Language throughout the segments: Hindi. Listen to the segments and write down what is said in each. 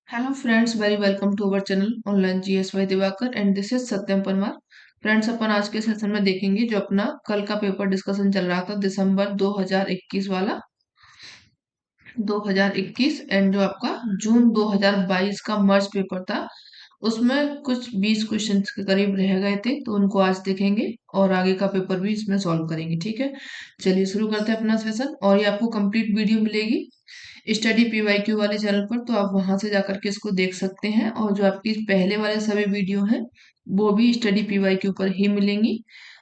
Hello friends, very welcome to our channel online GS Y Diwakar and this is Satyam Parmar. Friends, अपन आज के सेशन में देखेंगे जो अपना कल का पेपर डिस्कशन चल रहा था दिसंबर 2021 वाला 2021 एंड जो आपका जून 2022 का मर्ज पेपर था उसमें कुछ 20 क्वेश्चंस के करीब रह गए थे, तो उनको आज देखेंगे और आगे का पेपर भी इसमें सॉल्व करेंगे। ठीक है, चलिए शुरू करते हैं अपना सेशन। और ये आपको कंप्लीट वीडियो मिलेगी स्टडी पीवाईक्यू वाले चैनल पर, तो आप वहां से जाकर के इसको देख सकते हैं। और जो आपकी पहले वाले सभी वीडियो हैं वो भी स्टडी पीवाईक्यू पर ही मिलेंगी,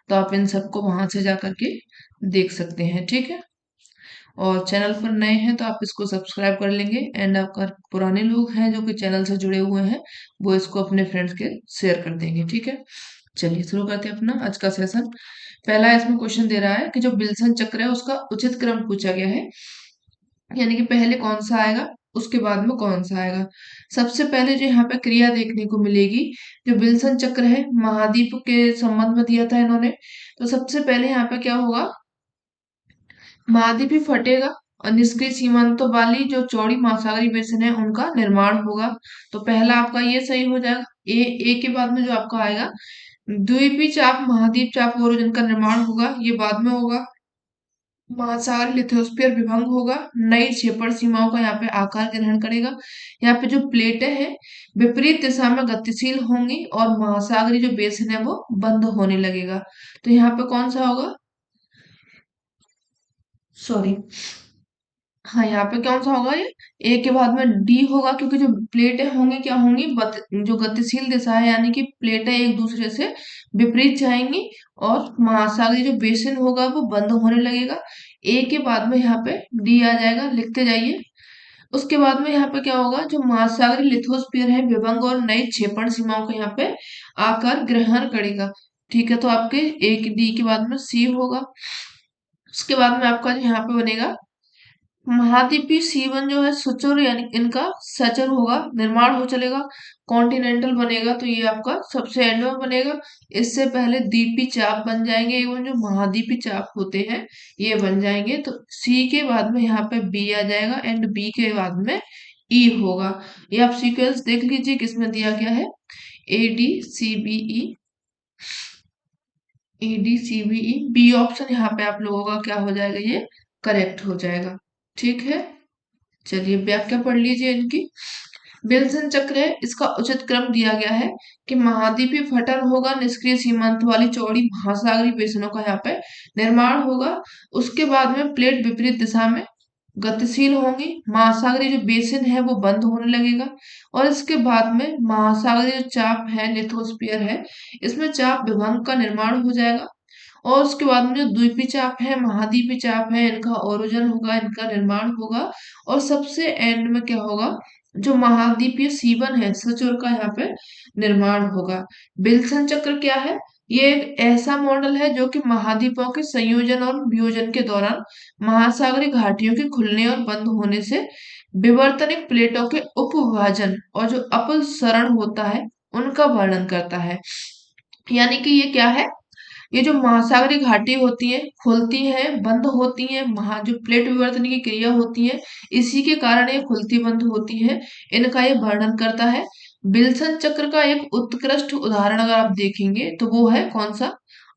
तो आप इन सबको वहां से जाकर के देख सकते हैं। ठीक है, और चैनल पर नए हैं तो आप इसको सब्सक्राइब कर लेंगे एंड अगर पुराने लोग हैं जो कि चैनल से जुड़े हुए हैं वो इसको अपने फ्रेंड्स के शेयर कर देंगे। ठीक है, चलिए शुरू करते हैं अपना आज का सेशन। पहला इसमें क्वेश्चन दे रहा है कि जो विल्सन चक्र है उसका उचित क्रम पूछा गया है, यानी कि पहले कौन सा आएगा उसके बाद में कौन सा आएगा। सबसे पहले जो यहाँ पे क्रिया देखने को मिलेगी, जो विल्सन चक्र है महाद्वीप के संबंध में दिया था इन्होंने, तो सबसे पहले यहाँ पे क्या होगा, महाद्वीप ही फटेगा और निष्क्रिय सीमांतों वाली जो चौड़ी महासागरीय बेसिन है उनका निर्माण होगा। तो पहला आपका ये सही हो जाएगा। ए के बाद में जो आपका आएगा द्वीपीय चाप महाद्वीप चाप और जिनका निर्माण होगा ये बाद में होगा। महासागर लिथोस्फीयर विभंग होगा, नई क्षेपण सीमाओं का यहाँ पे आकार ग्रहण करेगा। यहाँ पे जो प्लेटें हैं विपरीत दिशा में गतिशील होंगी और महासागरीय जो बेसिन है वो बंद होने लगेगा। तो यहाँ पे कौन सा होगा, सॉरी, हाँ यहाँ पे कौन सा होगा, ये ए के बाद में डी होगा, क्योंकि जो प्लेटें होंगी क्या होंगी, जो गतिशील दिशा है यानी कि प्लेटें एक दूसरे से विपरीत जाएंगी और महासागरीय जो बेसिन होगा वो बंद होने लगेगा। ए के बाद में यहाँ पे डी आ जाएगा, लिखते जाइए। उसके बाद में यहाँ पे क्या होगा, जो महासागरीय लिथोस्फीयर है विभंग और नई क्षेपण सीमाओं का यहाँ पे आकार ग्रहण करेगा। ठीक है, तो आपके ए की डी के बाद में सी होगा। उसके बाद में आपका जो यहाँ पे बनेगा महाद्वीपीय सीवन जो है सुचर, यानी इनका सचर होगा, निर्माण हो चलेगा, कॉन्टिनेंटल बनेगा, तो ये आपका सबसे एंड में बनेगा। इससे पहले द्वीपीय चाप बन जाएंगे एवं जो महाद्वीपीय चाप होते हैं ये बन जाएंगे। तो सी के बाद में यहाँ पे बी आ जाएगा एंड बी के बाद में ई होगा। ये आप सीक्वेंस देख लीजिए किसमें दिया गया है, A D C B E, A D C B E, B option यहाँ पे आप लोगों का क्या हो जाएगा, ये करेक्ट हो जाएगा। ठीक है, चलिए व्याख्या पढ़ लीजिए इनकी। विल्सन चक्र है, इसका उचित क्रम दिया गया है कि महाद्वीपीय फटन होगा, निष्क्रिय सीमांत वाली चौड़ी महासागरीय बेसिनों का यहाँ पे निर्माण होगा। उसके बाद में प्लेट विपरीत दिशा में गतिशील होंगी, महासागरीय जो बेसिन है वो बंद होने लगेगा और इसके बाद में महासागरीय जो चाप है लिथोस्फीयर है इसमें चाप विभंग का निर्माण हो जाएगा। और उसके बाद में जो द्वीपीय चाप है महाद्वीपीय चाप है इनका ओरोजन होगा, इनका निर्माण होगा। और सबसे एंड में क्या होगा, जो महाद्वीपीय सीवन है सचुर का यहाँ पे निर्माण होगा। विल्सन चक्र क्या है, ये एक ऐसा मॉडल है जो कि महाद्वीपों के संयोजन और वियोजन के दौरान महासागरीय घाटियों के खुलने और बंद होने से विवर्तनिक प्लेटों के उपविभाजन और जो अपसरण होता है उनका वर्णन करता है। यानी कि ये क्या है, ये जो महासागरीय घाटी होती है खुलती हैं बंद होती हैं, महा जो प्लेट विवर्तन की क्रिया होती है इसी के कारण ये खुलती बंद होती है, इनका ये वर्णन करता है। विल्सन चक्र का एक उत्कृष्ट उदाहरण अगर आप देखेंगे तो वो है कौन सा,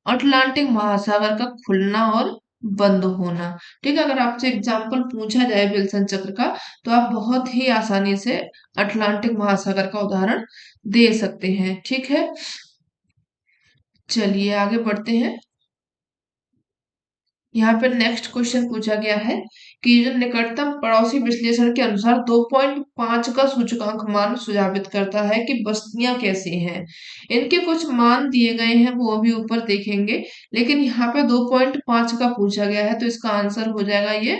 अटलांटिक महासागर का खुलना और बंद होना। ठीक है, अगर आपसे एग्जाम्पल पूछा जाए विल्सन चक्र का तो आप बहुत ही आसानी से अटलांटिक महासागर का उदाहरण दे सकते हैं। ठीक है, चलिए आगे बढ़ते हैं। यहाँ पर नेक्स्ट क्वेश्चन पूछा गया है कि जो निकटतम पड़ोसी विश्लेषण के अनुसार 2.5 का सूचकांक मान सुझावित करता है कि बस्तियां कैसी हैं। इनके कुछ मान दिए गए हैं वो अभी ऊपर देखेंगे, लेकिन यहाँ पे 2.5 का पूछा गया है तो इसका आंसर हो जाएगा ये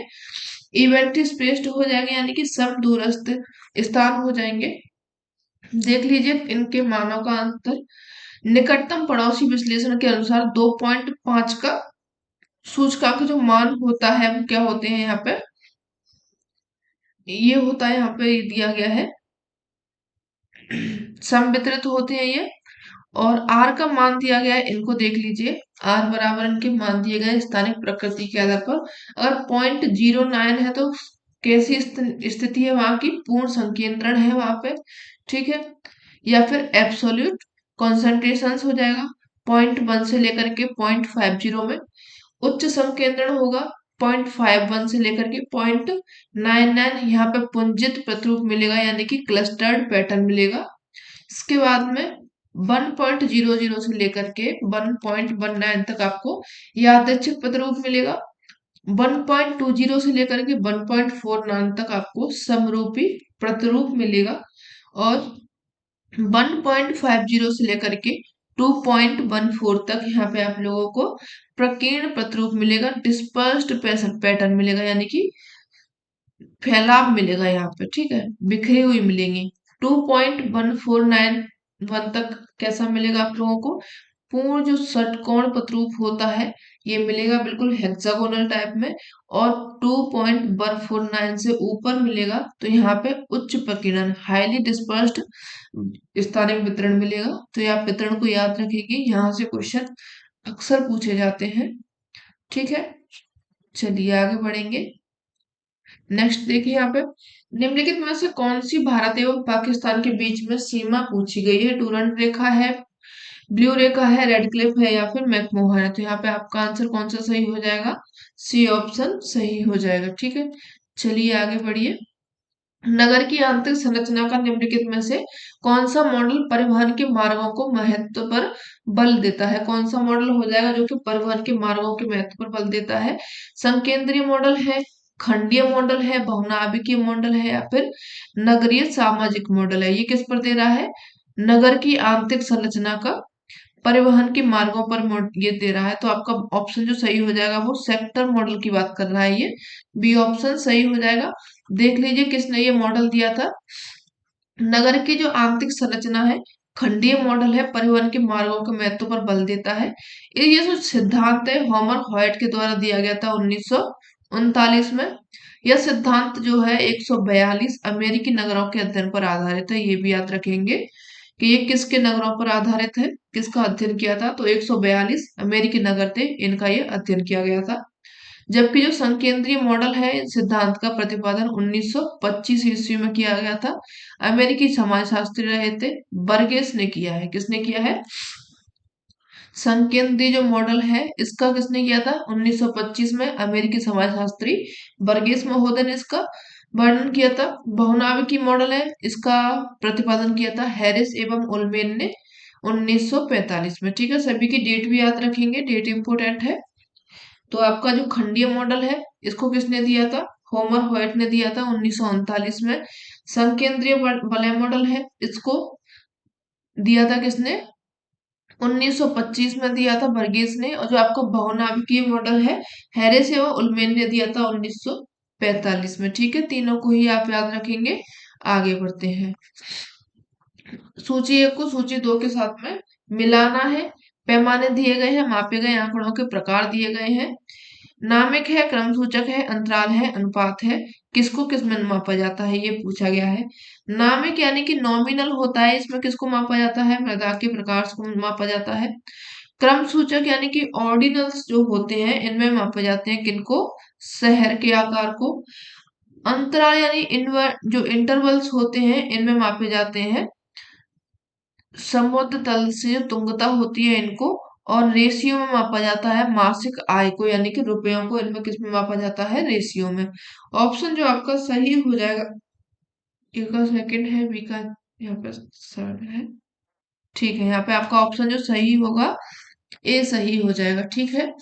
इवेंट स्पेस्ड हो जाएगा, यानी कि सब दूरस्थ स्थान हो जाएंगे। देख लीजिए इनके मानों का अंतर, निकटतम पड़ोसी विश्लेषण के अनुसार 2.5 का सूचकांक जो मान होता है वो क्या होते हैं, यहाँ पे ये होता है, यहाँ पे दिया गया है समवितरित होते हैं ये। और आर का मान दिया गया है, इनको देख लीजिए, आर बराबर इनके मान दिए गए स्थानिक प्रकृति के आधार पर। अगर 0.09 है तो कैसी स्थिति है वहां की, पूर्ण संकेंद्रण है वहां पे, ठीक है। या फिर एब्सोल्यूट कॉन्सेंट्रेशन हो जाएगा 0.1 से लेकर के 0.50 में। उच्च संकेंद्रण होगा 0.51 से लेकर के 0.99, यहाँ पे पुंजित प्रतिरूप मिलेगा यानी कि क्लस्टर्ड पैटर्न मिलेगा। इसके बाद में 1.00 से लेकर के 1.19 तक आपको यादृच्छिक प्रतिरूप मिलेगा। 1.20 से लेकर के 1.49 तक आपको समरूपी प्रतिरूप मिलेगा। और 1.50 से लेकर के 2.14 तक यहाँ पे आप लोगों को प्रकीर्ण प्रतिरूप मिलेगा, डिस्पर्स्ड पैटर्न मिलेगा यानी कि फैलाव मिलेगा यहाँ पे, ठीक है, बिखरी हुई मिलेंगी। 2.149 तक कैसा मिलेगा आप लोगों को, पूर्ण जो षटकोण प्रतिरूप होता है ये मिलेगा बिल्कुल हेक्सागोनल टाइप में। और 2.149 से ऊपर मिलेगा तो यहाँ पे उच्च प्रकीर्णन हाईली डिस्पर्स्ड स्थानिक वितरण मिलेगा। तो ये आप वितरण को याद रखेंगे, यहाँ से क्वेश्चन अक्सर पूछे जाते हैं, ठीक है। चलिए आगे बढ़ेंगे। नेक्स्ट देखिए यहाँ पे, निम्नलिखित में से कौन सी भारत एवं पाकिस्तान के बीच में सीमा पूछी गई है, डूरंड रेखा है, ब्लू रेखा है, रेड क्लिफ है या फिर मैकमोहन है। तो यहाँ पे आपका आंसर कौन सा सही हो जाएगा, सी ऑप्शन सही हो जाएगा, ठीक है। चलिए आगे बढ़िए। नगर की आंतरिक संरचना का निम्नलिखित में से कौन सा मॉडल परिवहन के मार्गों को महत्व पर बल देता है, कौन सा मॉडल हो जाएगा जो कि परिवहन के मार्गों के महत्व पर बल देता है, संकेंद्रीय मॉडल है, खंडीय मॉडल है, बहुनाभिकीय मॉडल है या फिर नगरीय सामाजिक मॉडल है। ये किस पर दे रहा है, नगर की आंतरिक संरचना का परिवहन के मार्गों पर ये दे रहा है। तो आपका ऑप्शन जो सही हो जाएगा वो सेक्टर मॉडल की बात कर रहा है, ये बी ऑप्शन सही हो जाएगा। देख लीजिए किसने ये मॉडल दिया था, नगर की जो आंतरिक संरचना है खंडीय मॉडल है, परिवहन के मार्गों के महत्व पर बल देता है। ये जो सिद्धांत है होमर हॉयट के द्वारा दिया गया था 1939 में। यह सिद्धांत जो है 142 अमेरिकी नगरों के अध्ययन पर आधारित है, ये भी याद रखेंगे कि ये किसके नगरों पर आधारित है, किसका अध्ययन किया था। तो 142 अमेरिकी नगर थे, इनका ये अध्ययन किया गया था। जबकि जो संकेंद्रीय मॉडल है इस सिद्धांत का प्रतिपादन 1925 ईस्वी में किया गया था, अमेरिकी समाजशास्त्री रहे थे बर्गेस ने किया है। किसने किया है, संकेंद्रीय जो मॉडल है इसका किसने किया था 1925 में, अमेरिकी समाजशास्त्री बर्गेस महोदय ने इसका वर्णन किया था। बहुनाभिकीय मॉडल है, इसका प्रतिपादन किया था हैरिस एवं उलमेन ने 1945 में, ठीक है। सभी की डेट भी याद रखेंगे, डेट इंपोर्टेंट है। तो आपका जो खंडीय मॉडल है इसको किसने दिया था, होमर हॉयट ने दिया था 1939 में। संकेंद्रीय वलय मॉडल है, इसको दिया था किसने 1925 में दिया था बर्गेस ने। और जो आपका बहुनाभिकीय मॉडल है हैरिस एवं उलमेन ने दिया था 1945 में, ठीक है। तीनों को ही आप याद रखेंगे। आगे बढ़ते हैं, सूची 1 को सूची 2 के साथ में मिलाना है। पैमाने दिए गए हैं, मापे गए आंकड़ों के प्रकार दिए गए हैं, नामिक है, क्रम सूचक है, अंतराल है, अनुपात है, किसको किस में मापा जाता है ये पूछा गया है। नामिक यानी कि नॉमिनल होता है, इसमें किसको मापा जाता है, मृदा के प्रकार को मापा जाता है। क्रम सूचक यानी कि ऑर्डिनल्स जो होते हैं इनमें मापे जाते हैं, किनको, शहर के आकार को। अंतराल यानी जो इंटरवल्स होते हैं इनमें मापे जाते हैं समुद्र तल से जो तुंगता होती है इनको। और रेशियो में मापा जाता है मासिक आय को यानी कि रुपयों को, इनमें किस में मापा जाता है, रेशियो में। ऑप्शन जो आपका सही हो जाएगा, ए का सेकंड है, बी का यहाँ पे थर्ड है, ठीक है। यहाँ पे आपका ऑप्शन जो सही होगा ए सही हो जाएगा, ठीक है।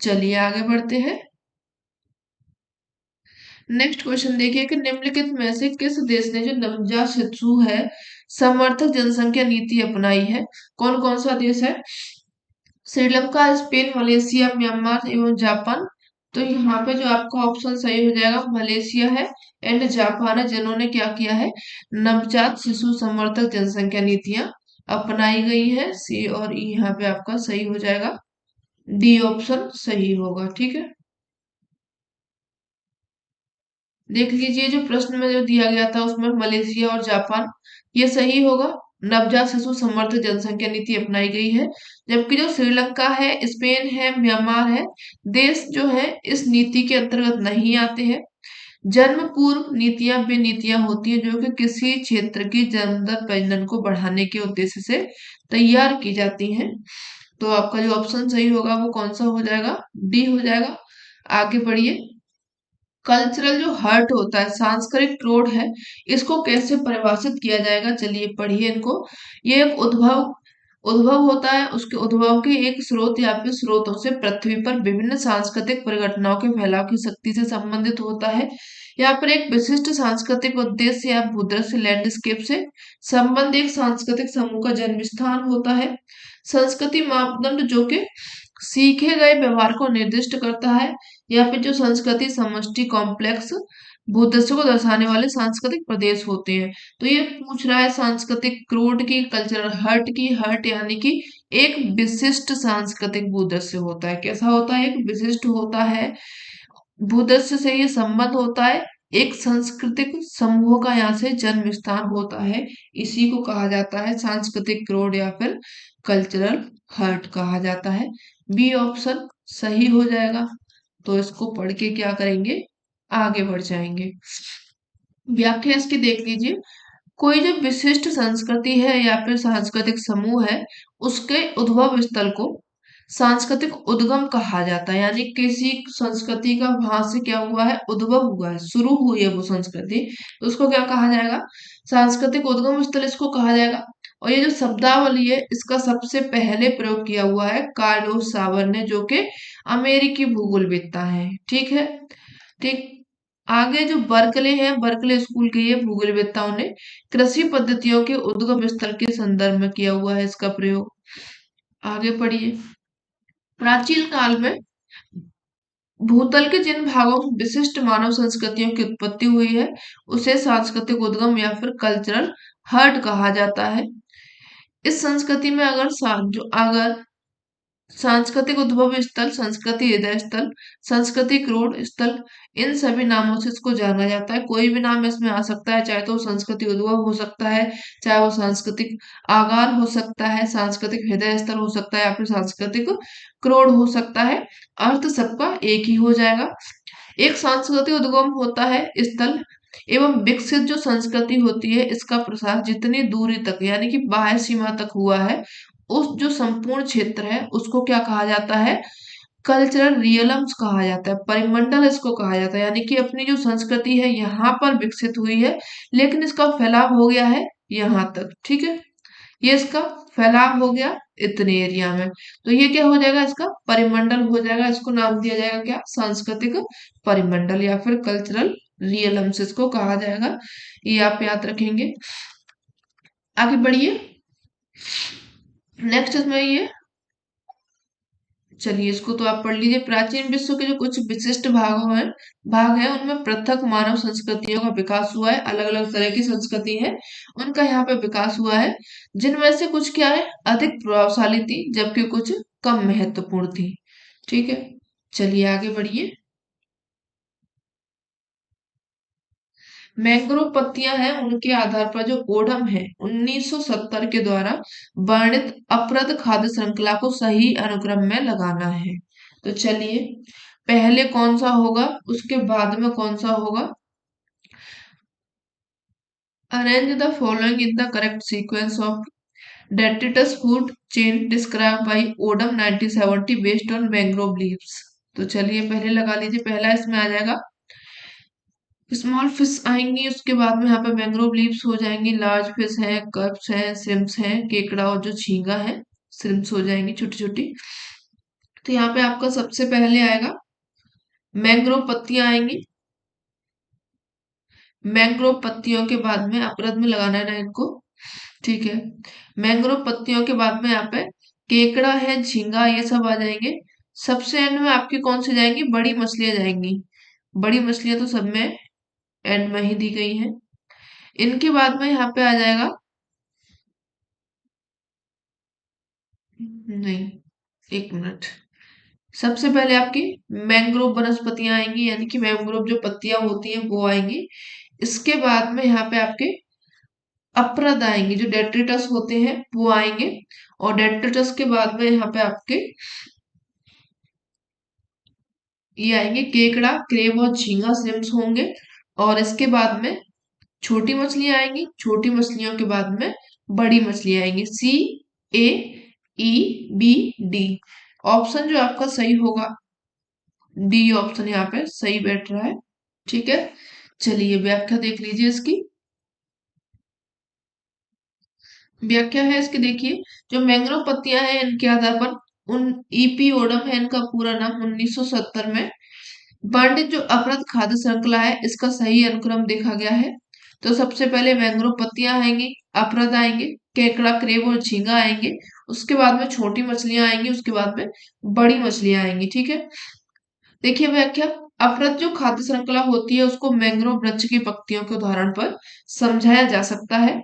चलिए आगे बढ़ते हैं। नेक्स्ट क्वेश्चन देखिए कि निम्नलिखित में से किस देश ने जो नवजात शिशु है समर्थक जनसंख्या नीति अपनाई है, कौन कौन सा देश है, श्रीलंका, स्पेन, मलेशिया, म्यांमार एवं जापान। तो यहाँ पे जो आपका ऑप्शन सही हो जाएगा मलेशिया है एंड जापान है, जिन्होंने क्या किया है, नवजात शिशु समर्थक जनसंख्या नीतियां अपनाई गई है। सी और ई यहाँ पे आपका सही हो जाएगा, डी ऑप्शन सही होगा, ठीक है। देख लीजिए जो प्रश्न में जो दिया गया था उसमें मलेशिया और जापान ये सही होगा, नवजात शिशु समर्थक जनसंख्या नीति अपनाई गई है। जबकि जो श्रीलंका है, स्पेन है, म्यांमार है, देश जो है इस नीति के अंतर्गत नहीं आते हैं। जन्म पूर्व नीतियां वे नीतियां होती हैं जो कि किसी क्षेत्र की जन्म दर प्रजनन को बढ़ाने के उद्देश्य से तैयार की जाती हैं। तो आपका जो ऑप्शन सही होगा वो कौन सा हो जाएगा, डी हो जाएगा। आगे बढ़िए। कल्चरल जो हर्ट होता है, सांस्कृतिक क्रोध है, इसको कैसे परिभाषित किया जाएगा, चलिए पढ़िए इनको। ये एक उद्भव उद्भव होता है, उसके उद्भव के एक स्रोत या फिर स्रोतों से पृथ्वी पर विभिन्न सांस्कृतिक परिघटनाओं के फैलाव की शक्ति से संबंधित होता है। यहाँ पर एक विशिष्ट सांस्कृतिक उद्देश्य या भूदृश्य लैंडस्केप से संबंध एक सांस्कृतिक समूह का जन्म स्थान होता है। संस्कृति मापदंड जो कि सीखे गए व्यवहार को निर्दिष्ट करता है, या फिर जो संस्कृति समष्टि कॉम्प्लेक्स भूदृश्य को दर्शाने वाले सांस्कृतिक प्रदेश होते हैं। तो ये पूछ रहा है सांस्कृतिक क्रोध की, कल्चरल हर्ट की। हर्ट यानी कि एक विशिष्ट सांस्कृतिक भूदृश्य होता है। कैसा होता है, एक विशिष्ट होता है, भूदृश्य से ये संबंध होता है, एक सांस्कृतिक समूह का यहाँ से जन्म स्थान होता है। इसी को कहा जाता है सांस्कृतिक क्रोध या फिर कल्चरल हर्ट कहा जाता है। बी ऑप्शन सही हो जाएगा। तो इसको पढ़ के क्या करेंगे, आगे बढ़ जाएंगे। व्याख्या इसकी देख लीजिए। कोई जो विशिष्ट संस्कृति है या फिर सांस्कृतिक समूह है, उसके उद्भव स्थल को सांस्कृतिक उद्गम कहा जाता है। यानी किसी संस्कृति का वहां से क्या हुआ है, उद्भव हुआ है, शुरू हुई है वो संस्कृति, तो उसको क्या कहा जाएगा, सांस्कृतिक उद्गम स्थल इसको कहा जाएगा। और ये जो शब्दावली है, इसका सबसे पहले प्रयोग किया हुआ है कार्लोस सावर ने, जो कि अमेरिकी भूगोलवेत्ता है। ठीक है, ठीक। आगे जो बर्कले है, बर्कले स्कूल के ये भूगोलवेत्ताओं ने कृषि पद्धतियों के उद्गम स्थल के संदर्भ में किया हुआ है इसका प्रयोग। आगे पढ़िए। प्राचीन काल में भूतल के जिन भागों में विशिष्ट मानव संस्कृतियों की उत्पत्ति हुई है, उसे सांस्कृतिक उद्गम या फिर कल्चरल हर्ट कहा जाता है। इस संस्कृति में अगर सांस्कृतिक उद्भव स्थल, संस्कृति हृदय स्थल, संस्कृति क्रोध स्थल, इन सभी नामों से इसको जाना जाता है। कोई भी नाम इसमें आ सकता है, चाहे तो संस्कृति उद्भव हो सकता है, चाहे वो सांस्कृतिक आगार हो सकता है, सांस्कृतिक हृदय स्थल हो सकता है, या फिर सांस्कृतिक क्रोध हो सकता है। अर्थ सबका एक ही हो जाएगा। एक सांस्कृतिक उद्गम होता है स्थल एवं विकसित जो संस्कृति होती है, इसका प्रसार जितनी दूरी तक यानी कि बाह्य सीमा तक हुआ है, उस जो संपूर्ण क्षेत्र है उसको क्या कहा जाता है, कल्चरल रियलम्स कहा जाता है, परिमंडल इसको कहा जाता है। यानी कि अपनी जो संस्कृति है यहाँ पर विकसित हुई है, लेकिन इसका फैलाव हो गया है यहाँ तक। ठीक है, ये इसका फैलाव हो गया इतने एरिया में, तो ये क्या हो जाएगा, इसका परिमंडल हो जाएगा। इसको नाम दिया जाएगा क्या, सांस्कृतिक परिमंडल या फिर कल्चरल रियलम्स इसको कहा जाएगा। ये आप याद रखेंगे। आगे बढ़िए। नेक्स्ट इसमें ये, चलिए इसको तो आप पढ़ लीजिए। प्राचीन विश्व के जो कुछ विशिष्ट भाग है, उनमें पृथक मानव संस्कृतियों का विकास हुआ है। अलग अलग तरह की संस्कृति है, उनका यहाँ पे विकास हुआ है, जिनमें से कुछ क्या है, अधिक प्रभावशाली थी, जबकि कुछ कम महत्वपूर्ण थी। ठीक है, चलिए आगे बढ़िए। मैंग्रोव पत्तियां हैं, उनके आधार पर जो ओडम है 1970 के द्वारा वर्णित अप्रद खाद्य श्रृंखला को सही अनुक्रम में लगाना है। तो चलिए, पहले कौन सा होगा, उसके बाद में कौन सा होगा। Arrange the following in the correct sequence of detritus food chain describe by Odum 1970 based on mangrove leaves. तो चलिए पहले लगा लीजिए। पहला इसमें आ जाएगा स्मॉल फिश आएंगी, उसके बाद में यहाँ पे मैंग्रोव लीव्स हो जाएंगी, लार्ज फिश है, कर्प्स है, श्रिम्प्स है, केकड़ा और जो झींगा है श्रिम्प्स हो जाएंगी छोटी छोटी। तो यहाँ पे आपका सबसे पहले आएगा मैंग्रोव पत्तियां आएंगी। मैंग्रोव पत्तियों के बाद में अपरद में लगाना है ना इनको। ठीक है, मैंग्रोव पत्तियों के बाद में यहाँ पे केकड़ा है, झींगा, ये सब आ जाएंगे। सबसे एंड में आपकी कौन सी जाएंगी, बड़ी मछलियां जाएंगी। बड़ी मछलियां तो सब में एंड में ही दी गई हैं। इनके बाद में यहाँ पे आ जाएगा, नहीं, एक मिनट, सबसे पहले आपकी मैंग्रोव वनस्पतियां आएंगी, यानी कि मैंग्रोव जो पत्तियां होती हैं वो आएंगी। इसके बाद में यहाँ पे आपके अपरद आएंगे, जो डेट्रिटस होते हैं वो आएंगे। और डेट्रिटस के बाद में यहाँ पे आपके ये आएंगे केकड़ा, क्रेब और झींगा श्रिम्प्स होंगे। और इसके बाद में छोटी मछलियां आएंगी, छोटी मछलियों के बाद में बड़ी मछलियां आएंगी, CAEBD। ऑप्शन जो आपका सही होगा डी ऑप्शन यहाँ पे सही बैठ रहा है। ठीक है, चलिए व्याख्या देख लीजिए इसकी। व्याख्या है इसकी, देखिए जो मैंग्रोव पत्तियां हैं इनके आधार पर उन ईपीओडम है इनका पूरा नाम, 1970 में वर्णित जो अपरद खाद्य श्रृंखला है इसका सही अनुक्रम देखा गया है। तो सबसे पहले मैंग्रोव पत्तियां आएंगी, अपरद आएंगे, केकड़ा, क्रेब और झींगा आएंगे, उसके बाद में छोटी मछलियां आएंगी, उसके बाद में बड़ी मछलियां आएंगी। ठीक है, देखिए व्याख्या। अपरद जो खाद्य श्रृंखला होती है उसको मैंग्रोव वृक्ष की पत्तियों के उदाहरण पर समझाया जा सकता है।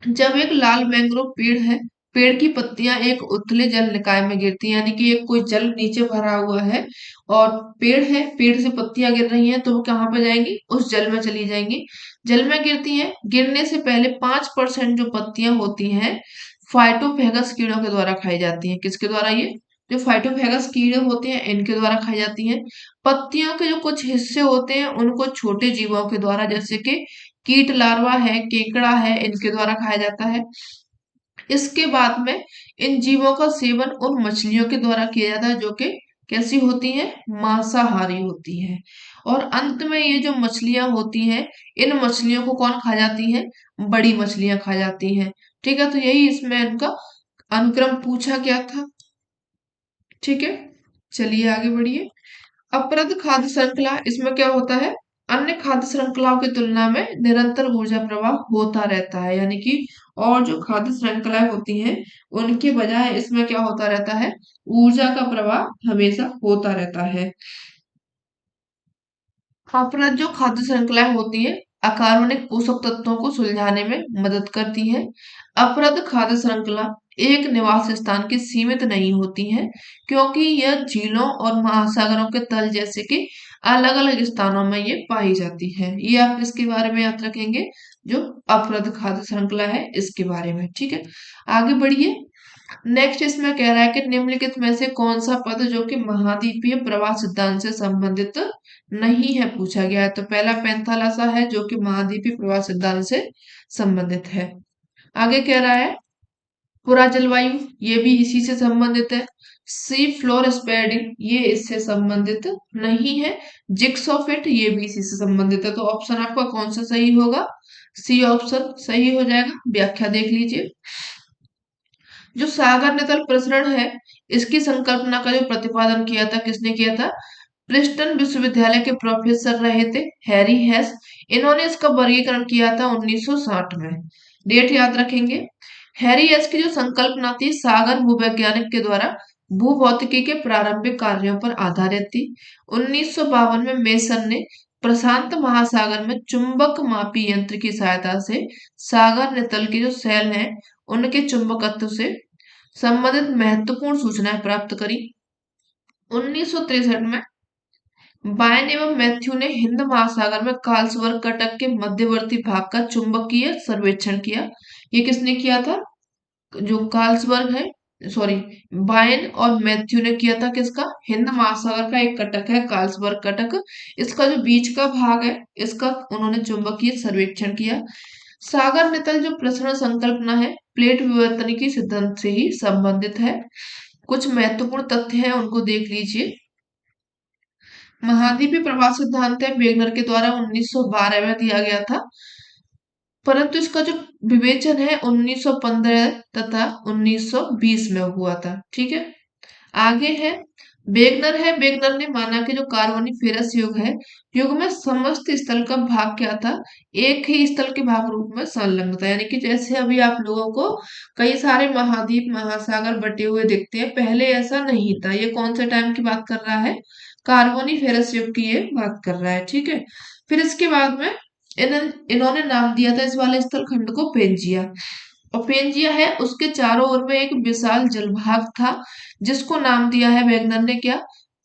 जब एक लाल मैंग्रोव पेड़ है, पेड़ की पत्तियां एक उथले जल निकाय में गिरती हैं, यानी कि एक कोई जल नीचे भरा हुआ है और पेड़ है, पेड़ से पत्तियां गिर रही हैं, तो वो कहाँ पे जाएंगी, उस जल में चली जाएंगी। जल में गिरती हैं, गिरने से पहले 5% जो पत्तियां होती हैं फाइटोफेगस कीड़ों के द्वारा खाई जाती हैं। किसके द्वारा, ये जो फाइटोफेगस कीड़े होते हैं इनके द्वारा खाई जाती हैं। पत्तियों के जो कुछ हिस्से होते हैं उनको छोटे जीवों के द्वारा, जैसे कि कीट लार्वा है, केकड़ा है, इनके द्वारा खाया जाता है। इसके बाद में इन जीवों का सेवन उन मछलियों के द्वारा किया जाता है जो कि कैसी होती हैं, मांसाहारी होती हैं। और अंत में ये जो मछलियां होती हैं, इन मछलियों को कौन खा जाती है, बड़ी मछलियां खा जाती हैं। ठीक है, तो यही इसमें इनका अनुक्रम पूछा गया था। ठीक है, चलिए आगे बढ़िए। अपरद खाद्य श्रृंखला, इसमें क्या होता है, अन्य खाद्य श्रृंखलाओं की तुलना में निरंतर ऊर्जा प्रवाह होता रहता है, यानी कि और जो खाद्य श्रृंखलाएं होती हैं उनके बजाय इसमें क्या होता रहता है, ऊर्जा का प्रवाह हमेशा होता रहता है। अपरद जो खाद्य श्रृंखलाएं होती हैं अकार्बनिक पोषक तत्वों को सुलझाने में मदद करती हैं। अपरद खाद्य श्रृंखला एक निवास स्थान की सीमित नहीं होती है, क्योंकि यह झीलों और महासागरों के तल जैसे कि अलग अलग स्थानों में ये पाई जाती है। ये आप इसके बारे में याद रखेंगे, जो अपरद खाद्य श्रृंखला है इसके बारे में। ठीक है, आगे बढ़िए। नेक्स्ट इसमें कह रहा है कि निम्नलिखित में से कौन सा पद जो कि महाद्वीपीय प्रवाह सिद्धांत से संबंधित नहीं है पूछा गया है। तो पहला पैंथालसा है जो कि महाद्वीपीय प्रवाह सिद्धांत से संबंधित है। आगे कह रहा है पूरा जलवायु, ये भी इसी से संबंधित है। सी फ्लोर स्प्रेडिंग, ये इससे संबंधित नहीं है। जिक्सोफिट, ये भी इसी से संबंधित है। तो ऑप्शन आपका कौन सा सही होगा, सी ऑप्शन सही हो जाएगा। व्याख्या देख लीजिए। जो सागर नितल प्रसरण है इसकी संकल्पना का जो प्रतिपादन किया था, किसने किया था, प्रिंसटन विश्वविद्यालय के प्रोफेसर रहे थे हैरी हेस। इन्होंने इसका वर्गीकरण किया था 1960 में। डेट याद रखेंगे। हैरी हेस की जो संकल्पना थी सागर भूवैज्ञानिक के द्वारा भूभौतिकी के प्रारंभिक कार्यों पर आधारित थी। 1952 में मेसन ने प्रशांत महासागर में चुंबक मापी यंत्र की सहायता से सागर नितल के जो सेल हैं उनके चुंबकत्व से संबंधित महत्वपूर्ण सूचनाएं प्राप्त करी। 1963 में बायन एवं मैथ्यू ने हिंद महासागर में कार्लसवर्ग कटक के मध्यवर्ती भाग का चुंबकीय सर्वेक्षण किया। ये किसने किया था, जो कार्लसवर्ग है, सॉरी, बायन और मैथ्यू ने किया था, किसका, हिंद महासागर का एक कटक है कार्लसवर्ग कटक, इसका जो बीच का भाग है इसका उन्होंने चुंबकीय सर्वेक्षण किया। सागर नितल जो प्रसरण संकल्पना है प्लेट विवर्तनिकी सिद्धांत से ही संबंधित है। कुछ महत्वपूर्ण तथ्य हैं उनको देख लीजिए। महाद्वीपीय प्रवाह सिद्धांत है वेगनर के द्वारा 1912 में दिया गया था, परंतु इसका जो विवेचन है 1915 तथा 1920 में हुआ था। ठीक है, आगे है वेगनर है। वेगनर ने माना कि जो कार्बोनिफेरस युग है, युग में समस्त स्थल का भाग क्या था, एक ही स्थल के भाग रूप में संलग्न था। यानी कि जैसे अभी आप लोगों को कई सारे महाद्वीप महासागर बटे हुए दिखते हैं, पहले ऐसा नहीं था। ये कौन से टाइम की बात कर रहा है, कार्बोनिफेरस युग की ये बात कर रहा है। ठीक है, फिर इसके बाद में इन्होंने नाम दिया था इस वाले स्थल खंड को पेंजिया। और पेंजिया है उसके चारों ओर में एक विशाल जलभाग था जिसको नाम दिया है वैगनर ने क्या,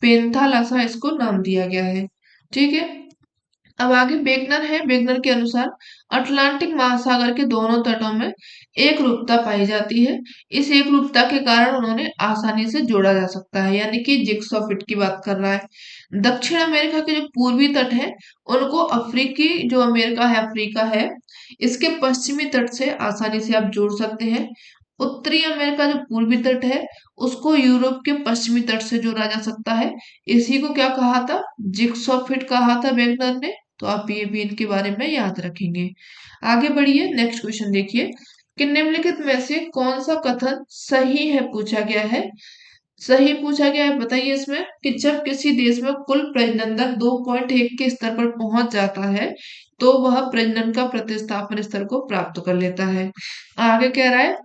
पेंथालसा, इसको नाम दिया गया है। ठीक है, अब आगे बेगनर है। बेगनर के अनुसार अटलांटिक महासागर के दोनों तटों में एक रूपता पाई जाती है। इस एक रूपता के कारण उन्होंने आसानी से जोड़ा जा सकता है, यानी कि जिग्सॉ फिट की बात कर रहा है। दक्षिण अमेरिका के जो पूर्वी तट है उनको अफ्रीकी जो अमेरिका है, अफ्रीका है, इसके पश्चिमी तट से आसानी से आप जोड़ सकते हैं। उत्तरी अमेरिका जो पूर्वी तट है उसको यूरोप के पश्चिमी तट से जोड़ा जा सकता है। इसी को क्या कहा था? जिग्सॉ फिट कहा था वेगनर ने। तो आप ये भी इनके बारे में याद रखेंगे। आगे बढ़िए, नेक्स्ट क्वेश्चन देखिए कि निम्नलिखित में से कौन सा कथन सही है पूछा गया है। सही पूछा गया है, बताइए इसमें कि जब किसी देश में कुल प्रजनन दर 2.1 के स्तर पर पहुंच जाता है तो वह प्रजनन का प्रतिस्थापन स्तर को प्राप्त कर लेता है। आगे कह रहा है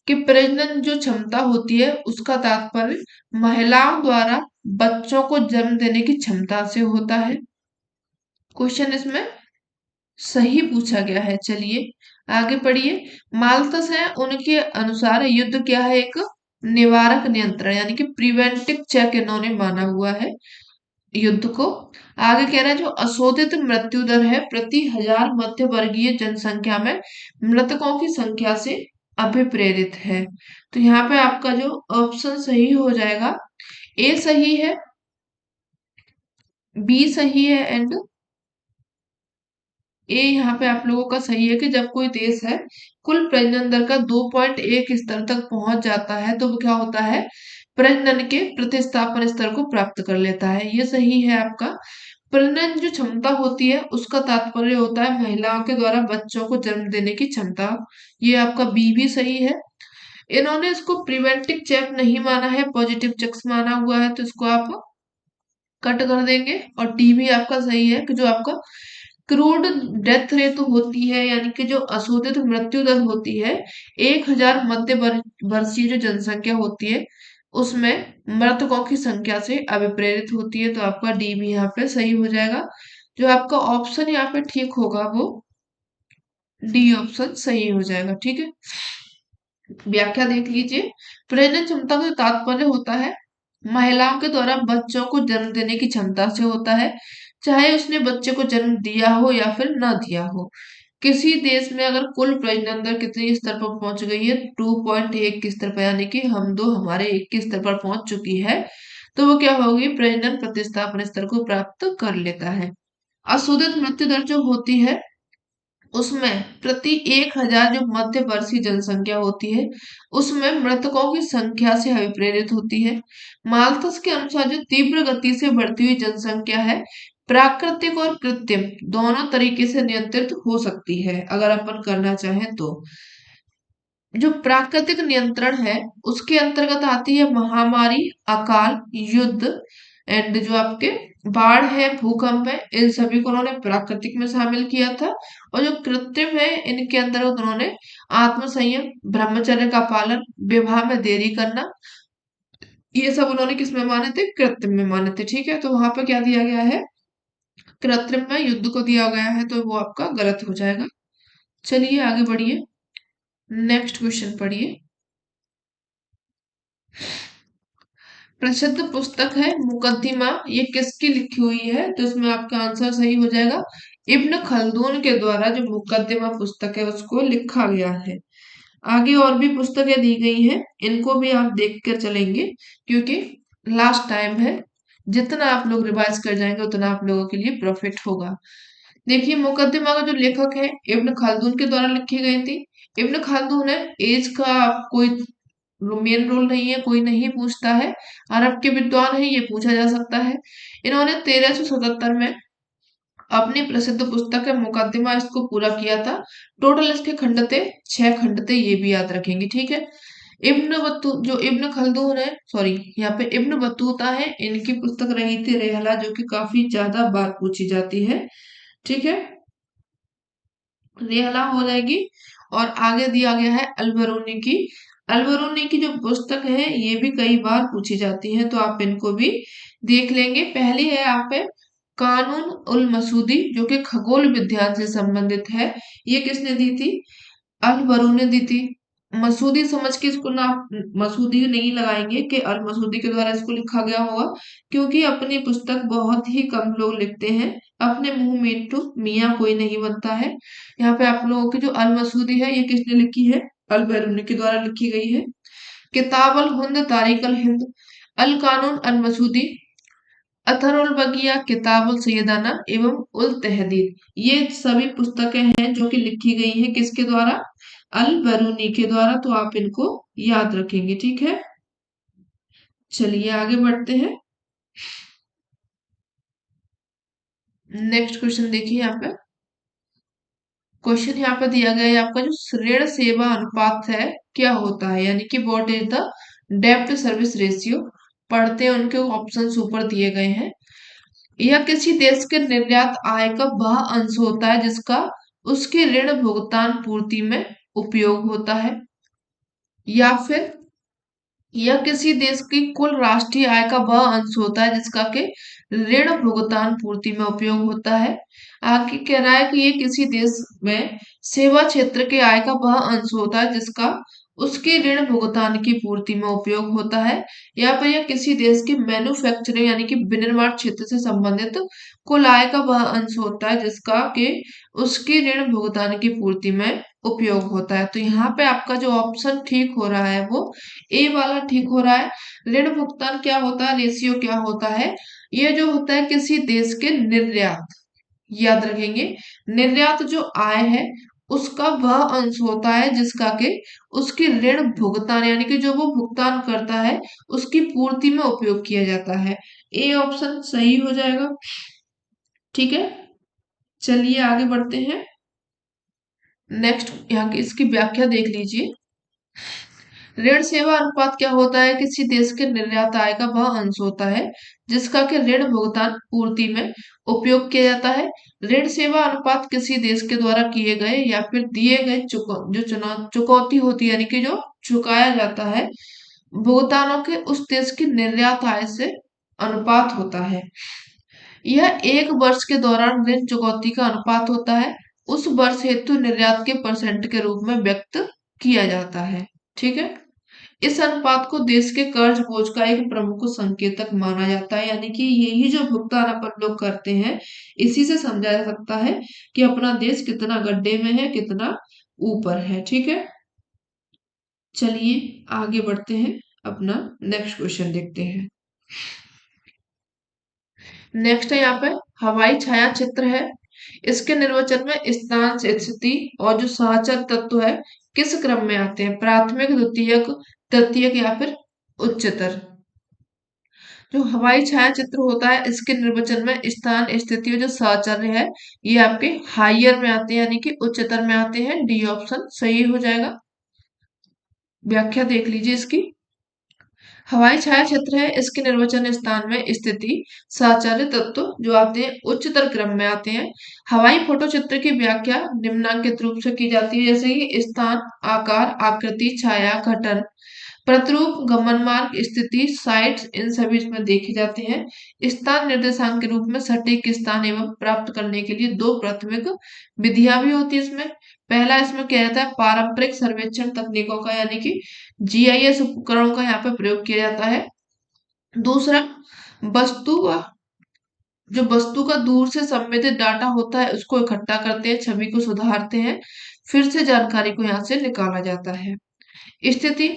कि प्रजनन जो क्षमता होती है उसका तात्पर्य महिलाओं द्वारा बच्चों को जन्म देने की क्षमता से होता है। क्वेश्चन इसमें सही पूछा गया है। चलिए आगे पढ़िए। माल्थस है, उनके अनुसार युद्ध क्या है? एक निवारक नियंत्रण, यानी कि प्रिवेंटिव चेक इन्होंने माना हुआ है युद्ध को। आगे कह रहा है जो अशोधित मृत्यु दर है प्रति हजार मध्य वर्गीय जनसंख्या में मृतकों की संख्या से अभिप्रेरित है। तो यहाँ पे आपका जो ऑप्शन सही हो जाएगा, ए सही है, बी सही है एंड ए यहाँ पे आप लोगों का सही है कि जब कोई देश है कुल प्रजनन दर का 2.1 स्तर तक पहुंच जाता है तो वो क्या होता है? प्रजनन के प्रतिस्थापन स्तर को प्राप्त कर लेता है। ये सही है आपका। प्रजनन जो क्षमता होती है उसका तात्पर्य होता है महिलाओं के द्वारा बच्चों को जन्म देने की क्षमता। ये आपका बी भी सही है। इन्होंने इसको प्रिवेंटिव चेक नहीं माना है, पॉजिटिव चेक्स माना हुआ है, तो इसको आप कट कर देंगे। और डी भी आपका सही है कि जो आपका क्रूड डेथ रेट होती है, यानी कि जो अशोधित मृत्यु दर होती है 1,000 मध्य वर्षीय जो जनसंख्या होती है उसमें मृतकों की संख्या से अभिप्रेरित होती है। तो आपका डी भी यहाँ पे सही हो जाएगा। जो आपका ऑप्शन यहाँ पे ठीक होगा वो डी ऑप्शन सही हो जाएगा। ठीक है, व्याख्या देख लीजिए। प्रजनन क्षमता का तात्पर्य होता है महिलाओं के द्वारा बच्चों को जन्म देने की क्षमता से होता है, चाहे उसने बच्चे को जन्म दिया हो या फिर ना दिया हो। किसी देश में अगर कुल प्रजनन दर कितनी स्तर पर पहुंच गई है? 2.1 के स्तर पर, यानी कि हम दो हमारे 1 के स्तर पर पहुंच चुकी है, तो वो क्या होगी? प्रजनन प्रतिस्थापन स्तर को प्राप्त कर लेता है। अशोधित मृत्यु दर जो होती है उसमें प्रति 1,000 जो मध्य वर्षीय जनसंख्या होती है उसमें मृतकों की संख्या से अभिप्रेरित होती है। माल्थस के अनुसार जो तीव्र गति से बढ़ती हुई जनसंख्या है प्राकृतिक और कृत्रिम दोनों तरीके से नियंत्रित हो सकती है अगर अपन करना चाहें तो। जो प्राकृतिक नियंत्रण है उसके अंतर्गत आती है महामारी, अकाल, युद्ध एंड जो आपके बाढ़ है, भूकंप है, इन सभी को उन्होंने प्राकृतिक में शामिल किया था। और जो कृत्रिम है इनके अंतर्गत उन्होंने आत्म संयम, ब्रह्मचर्य का पालन, विवाह में देरी करना, ये सब उन्होंने किस में माने थे? कृत्रिम में माने थे। ठीक है, तो वहां पर क्या दिया गया है? कृत्रिम में युद्ध को दिया गया है, तो वो आपका गलत हो जाएगा। चलिए आगे बढ़िए, नेक्स्ट क्वेश्चन पढ़िए। प्रसिद्ध पुस्तक है मुकद्दिमा, ये किसकी लिखी हुई है? तो इसमें आपका आंसर सही हो जाएगा इब्न खल्दून के द्वारा जो मुकद्दिमा पुस्तक है उसको लिखा गया है। आगे और भी पुस्तकें दी गई हैं, इनको भी आप देख कर चलेंगे क्योंकि लास्ट टाइम है। जितना आप लोग रिवाइज कर जाएंगे उतना आप लोगों के लिए प्रॉफिट होगा। देखिए मुकद्दिमा का जो लेखक है इब्न खालदून के द्वारा लिखी गई थी। इब्न खालदून है, एज का कोई मेन रोल नहीं है, कोई नहीं पूछता है। अरब के विद्वान है, ये पूछा जा सकता है। इन्होंने 1377 में अपनी प्रसिद्ध पुस्तक है मुकद्दिमा इसको पूरा किया था। टोटल इसके खंड थे 6 खंड थे, ये भी याद रखेंगे। ठीक है, जो इब्न खल्दून है, सॉरी यहाँ पे इब्न बतूता है, इनकी पुस्तक रही थी रेहला, जो कि काफी ज्यादा बार पूछी जाती है। ठीक है, रेहला हो जाएगी। और आगे दिया गया है अलबरूनी की। अलबरूनी की जो पुस्तक है ये भी कई बार पूछी जाती है, तो आप इनको भी देख लेंगे। पहली है यहाँ पे कानून उल मसूदी, जो कि खगोल विज्ञान से संबंधित है। ये किसने दी थी? अलबरू ने दी थी। मसूदी समझ के इसको ना मसूदी नहीं लगाएंगे कि अल मसूदी के द्वारा इसको लिखा गया होगा, क्योंकि अपनी पुस्तक बहुत ही कम लोग लिखते हैं। अपने मुंह मिट्टू मियाँ कोई नहीं बनता है। यहाँ पे आप लोगों की जो अल मसूदी है ये किसने लिखी है? अल बैरूनी के द्वारा लिखी गई है। किताब अल हिंद तारीख अल हिंद अल कानून अल मसूदी अथर उल बगिया किताब उल सैयदाना एवं उल तहदीर, ये सभी पुस्तकें हैं जो कि लिखी गई हैं किसके द्वारा? अल बरूनी के द्वारा। तो आप इनको याद रखेंगे, ठीक है। चलिए आगे बढ़ते हैं। नेक्स्ट क्वेश्चन देखिए यहाँ पे। क्वेश्चन यहाँ पे दिया गया है आपका जो ऋण सेवा अनुपात है क्या होता है, यानी कि व्हाट इज द डेब्ट सर्विस रेशियो। पढ़ते हैं, उनके ऑप्शंस ऊपर दिए गए हैं। यह किसी देश के निर्यात आय का वह अंश होता है जिसका उसके ऋण भुगतान पूर्ति में उपयोग होता है, या फिर यह किसी देश की कुल राष्ट्रीय आय का वह अंश होता है जिसका के ऋण भुगतान पूर्ति में उपयोग होता है। आगे कह रहा है कि ये किसी देश में सेवा क्षेत्र के आय का वह अंश होता है जिसका उसके ऋण भुगतान की पूर्ति में उपयोग होता है, या फिर यह किसी देश के मैन्युफैक्चरिंग यानी कि विनिर्माण क्षेत्र से संबंधित कुल आय का वह अंश होता है जिसका के उसके ऋण भुगतान की पूर्ति में उपयोग होता है। तो यहाँ पे आपका जो ऑप्शन ठीक हो रहा है वो ए वाला ठीक हो रहा है। ऋण भुगतान क्या होता है, रेशियो क्या होता है? ये जो होता है किसी देश के निर्यात, याद रखेंगे, निर्यात जो आय है उसका वह अंश होता है जिसका के उसकी ऋण भुगतान यानी कि जो वो भुगतान करता है उसकी पूर्ति में उपयोग किया जाता है। ए ऑप्शन सही हो जाएगा, ठीक है। चलिए आगे बढ़ते हैं। नेक्स्ट यहाँ की इसकी व्याख्या देख लीजिए। ऋण सेवा अनुपात क्या होता है? किसी देश के निर्यात आय का वह अंश होता है जिसका कि ऋण भुगतान पूर्ति में उपयोग किया जाता है। ऋण सेवा अनुपात किसी देश के द्वारा किए गए या फिर दिए गए चुकौती होती है, यानी कि जो चुकाया जाता है भुगतानों के उस देश की निर्यात आय से अनुपात होता है। यह एक वर्ष के दौरान ऋण चुकौती का अनुपात होता है, उस वर्ष हेतु निर्यात के परसेंट के रूप में व्यक्त किया जाता है, ठीक है। इस अनुपात को देश के कर्ज बोझ का एक प्रमुख संकेतक माना जाता है, यानी कि यही जो भुगतान अपन लोग करते हैं इसी से समझा जा सकता है कि अपना देश कितना गड्ढे में है, कितना ऊपर है, ठीक है। चलिए आगे बढ़ते हैं, अपना नेक्स्ट क्वेश्चन देखते हैं। नेक्स्ट है यहाँ पे हवाई छाया चित्र है। इसके निर्वचन में स्थान स्थिति और जो सहचर तत्व है किस क्रम में आते हैं? प्राथमिक, द्वितीयक, तृतीयक या फिर उच्चतर। जो हवाई छाया चित्र होता है इसके निर्वचन में स्थान स्थिति और जो साहचर्य है ये आपके हाइयर में आते हैं, यानी कि उच्चतर में आते हैं। डी ऑप्शन सही हो जाएगा। व्याख्या देख लीजिए इसकी। हवाई छाया क्षेत्र है, इसके निर्वचन स्थान में स्थिति साचार्य तत्व जो आते हैं उच्चतर क्रम में आते हैं। हवाई फोटो चित्र की व्याख्या निम्नांकित रूप से की जाती है, जैसे कि स्थान, आकार, आकृति, छाया, घटन, प्रतिरूप, गमन मार्ग, स्थिति, साइट्स, इन सभी इसमें देखे जाते हैं। स्थान निर्देशांक के रूप में सटीक स्थान एवं प्राप्त करने के लिए दो प्राथमिक विधियां भी होती है इसमें। पहला इसमें क्या रहता है? पारंपरिक सर्वेक्षण तकनीकों का, यानी कि जीआईएस उपकरणों का यहाँ पे प्रयोग किया जाता है। दूसरा, वस्तु का जो वस्तु का दूर से संवेदित डाटा होता है उसको इकट्ठा करते हैं, छवि को सुधारते हैं, फिर से जानकारी को यहाँ से निकाला जाता है। स्थिति,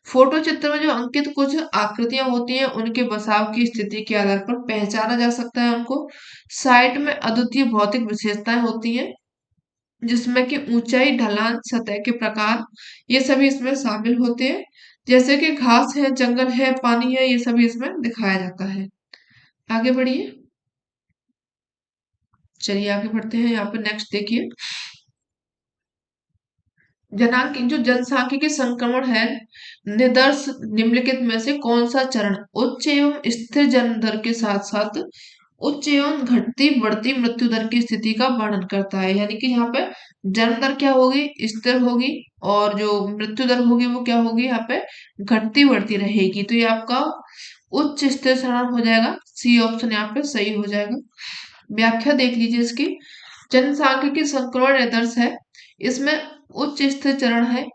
फोटो चित्र में जो अंकित कुछ आकृतियां होती हैं उनके बसाव की स्थिति के आधार पर पहचाना जा सकता है उनको। साइट में अद्वितीय भौतिक विशेषताएं होती हैं जिसमें कि ऊंचाई, ढलान, सतह के प्रकार ये सभी इसमें शामिल होते हैं, जैसे कि घास है, जंगल है, पानी है, ये सभी इसमें दिखाया जाता है। आगे बढ़िए। चलिए आगे बढ़ते हैं। यहाँ पे नेक्स्ट देखिए, जनांक जो जनसांख्यिकी संक्रमण है, निदर्श निम्नलिखित में से कौन सा चरण उच्च एवं स्थिर जन्म दर के साथ साथ उच्च एवं घटती बढ़ती मृत्यु दर की स्थिति का वर्णन करता है? यानी कि यहाँ पे जन्म दर क्या होगी? स्थिर होगी, और जो मृत्यु दर होगी वो क्या होगी? यहाँ पे घटती बढ़ती रहेगी। तो ये आपका उच्च स्थिर चरण हो जाएगा। सी ऑप्शन यहाँ पे सही हो जाएगा। व्याख्या देख लीजिए इसकी। जनसांख्यिकी संक्रमण निदर्श है, इसमें उच्च स्थिर चरण है,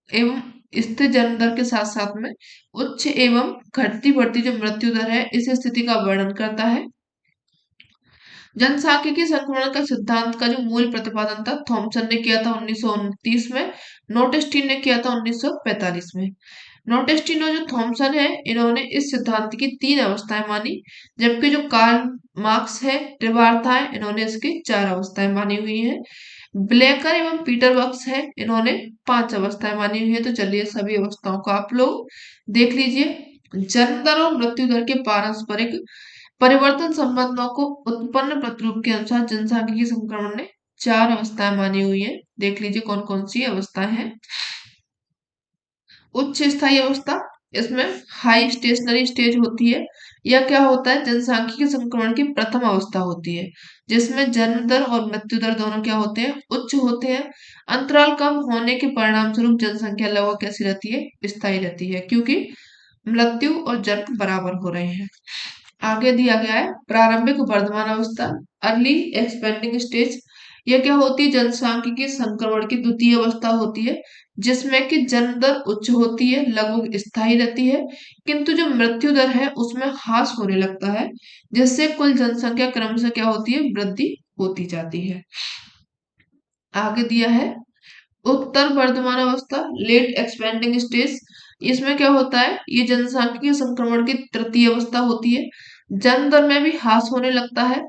एवं स्थिर जन्म दर के साथ साथ में उच्च एवं घटती बढ़ती जो मृत्यु दर है इस स्थिति का वर्णन करता है। जनसांख्यिकी संक्रमण का सिद्धांत का जो मूल प्रतिपादन था थॉमसन ने किया था 1929 में, नोटेस्टीन ने किया था 1945 में। नोटेस्टीन और जो थॉमसन है इन्होंने इस सिद्धांत की 3 अवस्थाएं मानी, जबकि जो कार्ल मार्क्स है, ट्रिबार्था है, इन्होंने इसकी 4 अवस्थाएं मानी हुई हैं। ब्लेकर एवं पीटर बक्स है, इन्होंने 5 अवस्थाएं मानी हुई है। तो चलिए सभी अवस्थाओं को आप लोग देख लीजिए। जन्म दर और मृत्यु दर के पारस्परिक परिवर्तन संबंधों को उत्पन्न प्रतिरूप के अनुसार जनसांख्यिकी संक्रमण ने 4 अवस्थाएं मानी हुई है। देख लीजिए कौन कौन सी अवस्थाएं हैं। उच्च स्थायी अवस्था, इसमें हाई स्टेशनरी स्टेज होती है। यह क्या होता है, जनसांख्यिकी संक्रमण की प्रथम अवस्था होती है, जिसमें जन्म दर और मृत्यु दर दोनों क्या होते हैं, उच्च होते हैं। अंतराल कम होने के परिणाम स्वरूप जनसंख्या लगभग कैसी रहती है, स्थायी रहती है, क्योंकि मृत्यु और जन्म बराबर हो रहे हैं। आगे दिया गया है प्रारंभिक वर्धमान अवस्था, अर्ली एक्सपेंडिंग स्टेज। यह क्या होती है, जनसांख्यिकी संक्रमण की द्वितीय अवस्था होती है, जिसमें कि जन्म दर उच्च होती है, लगभग स्थायी रहती है, किंतु जो मृत्यु दर है उसमें ह्रास होने लगता है, जिससे कुल जनसंख्या क्रमशः क्या होती है, वृद्धि होती जाती है। आगे दिया है उत्तर वर्धमान अवस्था, लेट एक्सपेंडिंग स्टेज। इसमें क्या होता है, ये जनसांख्यिकीय संक्रमण की तृतीय अवस्था होती है। जन्म दर में भी ह्रास होने लगता है,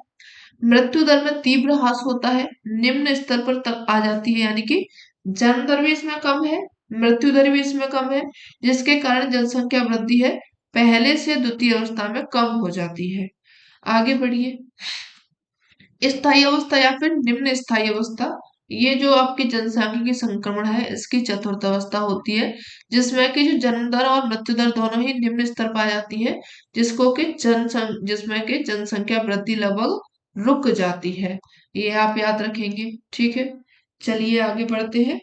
मृत्यु दर में तीव्र ह्रास होता है, निम्न स्तर पर तक आ जाती है, यानी कि जन्म दर भी इसमें कम है, मृत्यु दर भी इसमें कम है, जिसके कारण जनसंख्या वृद्धि है पहले से द्वितीय अवस्था में कम हो जाती है। आगे बढ़िए। स्थायी अवस्था या फिर निम्न स्थायी अवस्था, ये जो आपकी जनसांख्यिकी संक्रमण है इसकी चतुर्थ अवस्था होती है, जिसमें कि जो जन्म दर और मृत्यु दर दोनों ही निम्न स्तर पर आ जाती है, जिसमें कि जनसंख्या वृद्धि लगभग रुक जाती है। ये आप याद रखेंगे, ठीक है। चलिए आगे बढ़ते हैं।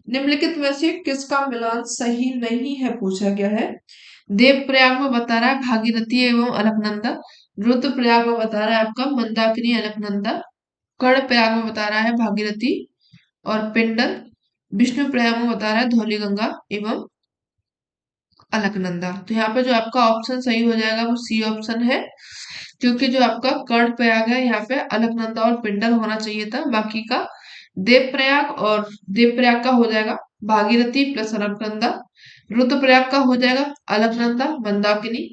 निम्नलिखित में से किसका मिलान सही नहीं है पूछा गया है। देवप्रयाग में बता रहा है भागीरथी एवं अलकनंदा, रुद्रप्रयाग में बता रहा है आपका मंदाकिनी अलकनंदा, कर्णप्रयाग में बता रहा है भागीरथी और पिंडर, विष्णु प्रयाग में बता रहा है धौलीगंगा एवं अलकनंदा। तो यहाँ पे जो आपका ऑप्शन सही हो जाएगा वो सी ऑप्शन है, क्योंकि जो आपका कर्ण प्रयाग है यहाँ पे अलकनंदा और पिंडर होना चाहिए था, बाकी का देव प्रयाग का हो जाएगा भागीरथी प्लस अलकनंदा, रुद्रप्रयाग का हो जाएगा अलकनंदा मंदाकिनी,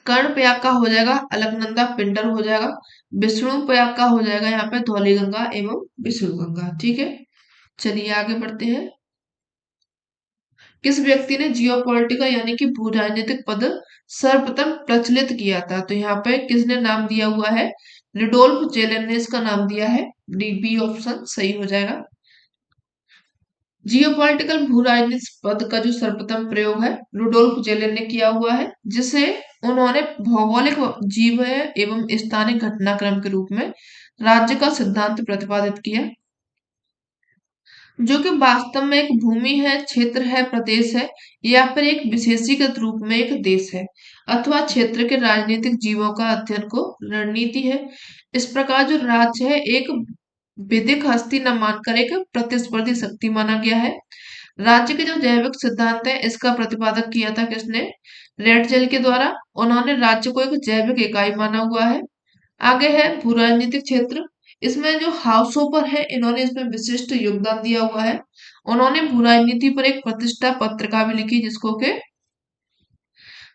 कर्ण प्रयाग का हो जाएगा अलकनंदा पिंडर हो जाएगा, विष्णु प्रयाग का हो जाएगा यहाँ पे धौलीगंगा एवं विष्णु गंगा, ठीक है। चलिए आगे बढ़ते हैं। किस व्यक्ति ने जियोपॉलिटिकल यानी कि भू राजनीतिक पद सर्वप्रथम प्रचलित किया था, तो यहाँ पे किसने नाम दिया हुआ है, रुडोल्फ जेलेन ने इसका नाम दिया है, बी ऑप्शन सही हो जाएगा। जियोपॉलिटिकल भू राजनीतिक पद का जो सर्वप्रथम प्रयोग है रुडोल्फ जेलेन ने किया हुआ है, जिसे उन्होंने भौगोलिक जीव एवं स्थानिक घटनाक्रम के रूप में राज्य का सिद्धांत प्रतिपादित किया, जो कि वास्तव में एक भूमि है, क्षेत्र है, प्रदेश है, या फिर एक विशेषीकृत रूप में एक देश है, अथवा क्षेत्र के राजनीतिक जीवों का अध्ययन को रणनीति है। इस प्रकार जो राज्य है एक विधिक हस्ती न मानकर एक प्रतिस्पर्धी शक्ति माना गया है। राज्य के जो जैविक सिद्धांत है इसका प्रतिपादक किया था किसने, रेडजेल के द्वारा। उन्होंने राज्य को एक जैविक इकाई माना हुआ है। आगे है भू राजनीतिक क्षेत्र, इसमें जो हाउसोपर है इन्होंने इसमें विशिष्ट योगदान दिया हुआ है। उन्होंने भू राजनीति पर एक प्रतिष्ठा पत्रिका भी लिखी, जिसको के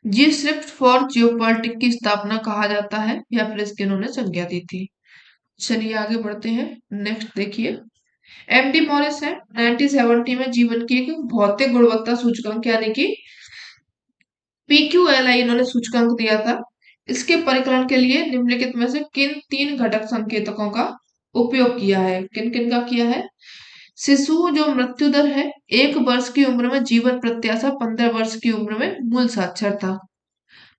जी स्क्रिप्ट फॉर जियोपॉलिटिक की स्थापना कहा जाता है, या फिर इसकी उन्होंने संज्ञा दी थी। चलिए आगे बढ़ते हैं। नेक्स्ट देखिए, एमडी मॉरिस है 1970 में जीवन की एक भौतिक गुणवत्ता सूचकांक यानी कि PQLI इन्होंने सूचकांक दिया था। इसके परिकलन के लिए निम्नलिखित में से किन 3 घटक संकेतकों का उपयोग किया है, किन किन का किया है। शिशु जो मृत्यु दर है 1 वर्ष की उम्र में, जीवन प्रत्याशा 15 वर्ष की उम्र में, मूल साक्षरता,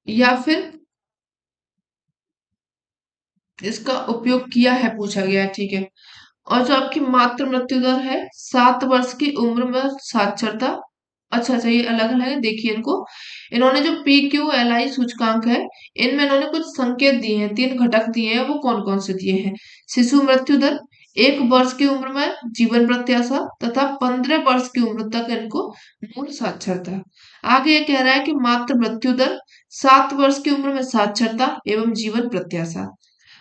या फिर इसका उपयोग किया है पूछा गया है, ठीक है। और जो आपकी मातृ मृत्यु दर है 7 वर्ष की उम्र में साक्षरता। अच्छा अच्छा, ये अलग अलग है, देखिए इनको। इन्होंने जो PQLI सूचकांक है इनमें इन्होंने कुछ संकेत दिए हैं, 3 घटक दिए हैं, वो कौन कौन से दिए हैं। शिशु मृत्यु दर 1 वर्ष की उम्र में जीवन प्रत्याशा तथा 15 वर्ष की उम्र तक इनको मूल साक्षरता। आगे ये कह रहा है कि मातृ मृत्यु दर, 7 वर्ष की उम्र में साक्षरता एवं जीवन प्रत्याशा।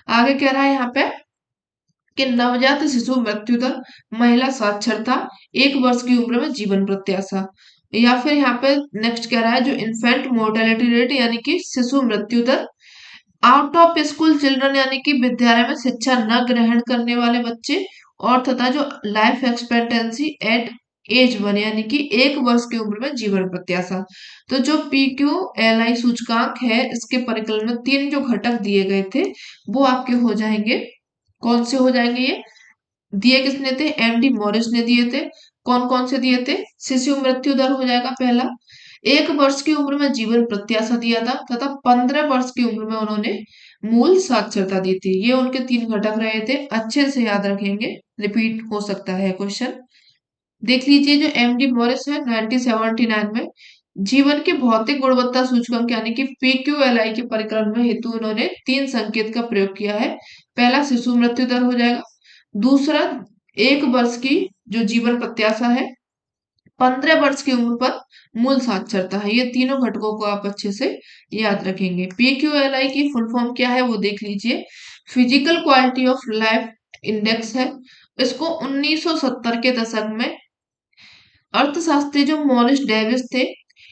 आगे कह रहा है यहाँ पे कि नवजात शिशु मृत्यु दर, महिला साक्षरता, 1 वर्ष की उम्र में जीवन प्रत्याशा। या फिर यहाँ पे नेक्स्ट कह रहा है जो इन्फेंट मोर्टेलिटी रेट यानी कि शिशु मृत्यु दर, आउट ऑफ स्कूल चिल्ड्रन यानी कि विद्यालय में शिक्षा न ग्रहण करने वाले बच्चे, और तथा जो लाइफ एक्सपेक्टेंसी एट एज 1 यानी कि 1 वर्ष की उम्र में जीवन प्रत्याशा। तो जो PQLI सूचकांक है इसके परिकलन में 3 जो घटक दिए गए थे वो आपके हो जाएंगे। कौन से हो जाएंगे ये? दिए किसने थे? MD मॉरिस ने दिए थे। कौन कौन से दिए थे? शिशु मृत्यु दर हो जाएगा पहला, 1 वर्ष की उम्र में जीवन प्रत्याशा दिया था तथा 15 वर्ष की उम्र में उन्होंने मूल साक्षरता दी थी। ये उनके 3 घटक रहे थे, अच्छे से याद रखेंगे, रिपीट हो सकता है क्वेश्चन। देख लीजिए जो MD मॉरिस है 1979 में जीवन की भौतिक गुणवत्ता सूचकांक यानी कि PQLI के परिकलन में हेतु उन्होंने 3 संकेत का प्रयोग किया है। पहला शिशु मृत्यु दर हो जाएगा, दूसरा 1 वर्ष की जो जीवन प्रत्याशा है, 15 वर्ष की उम्र पर मूल साक्षरता है। ये तीनों घटकों को आप अच्छे से याद रखेंगे। PQLI की फुल फॉर्म क्या है वो देख लीजिए, physical quality of life index है। इसको 1970 के दशक में अर्थशास्त्री जो मॉरिस डेविस थे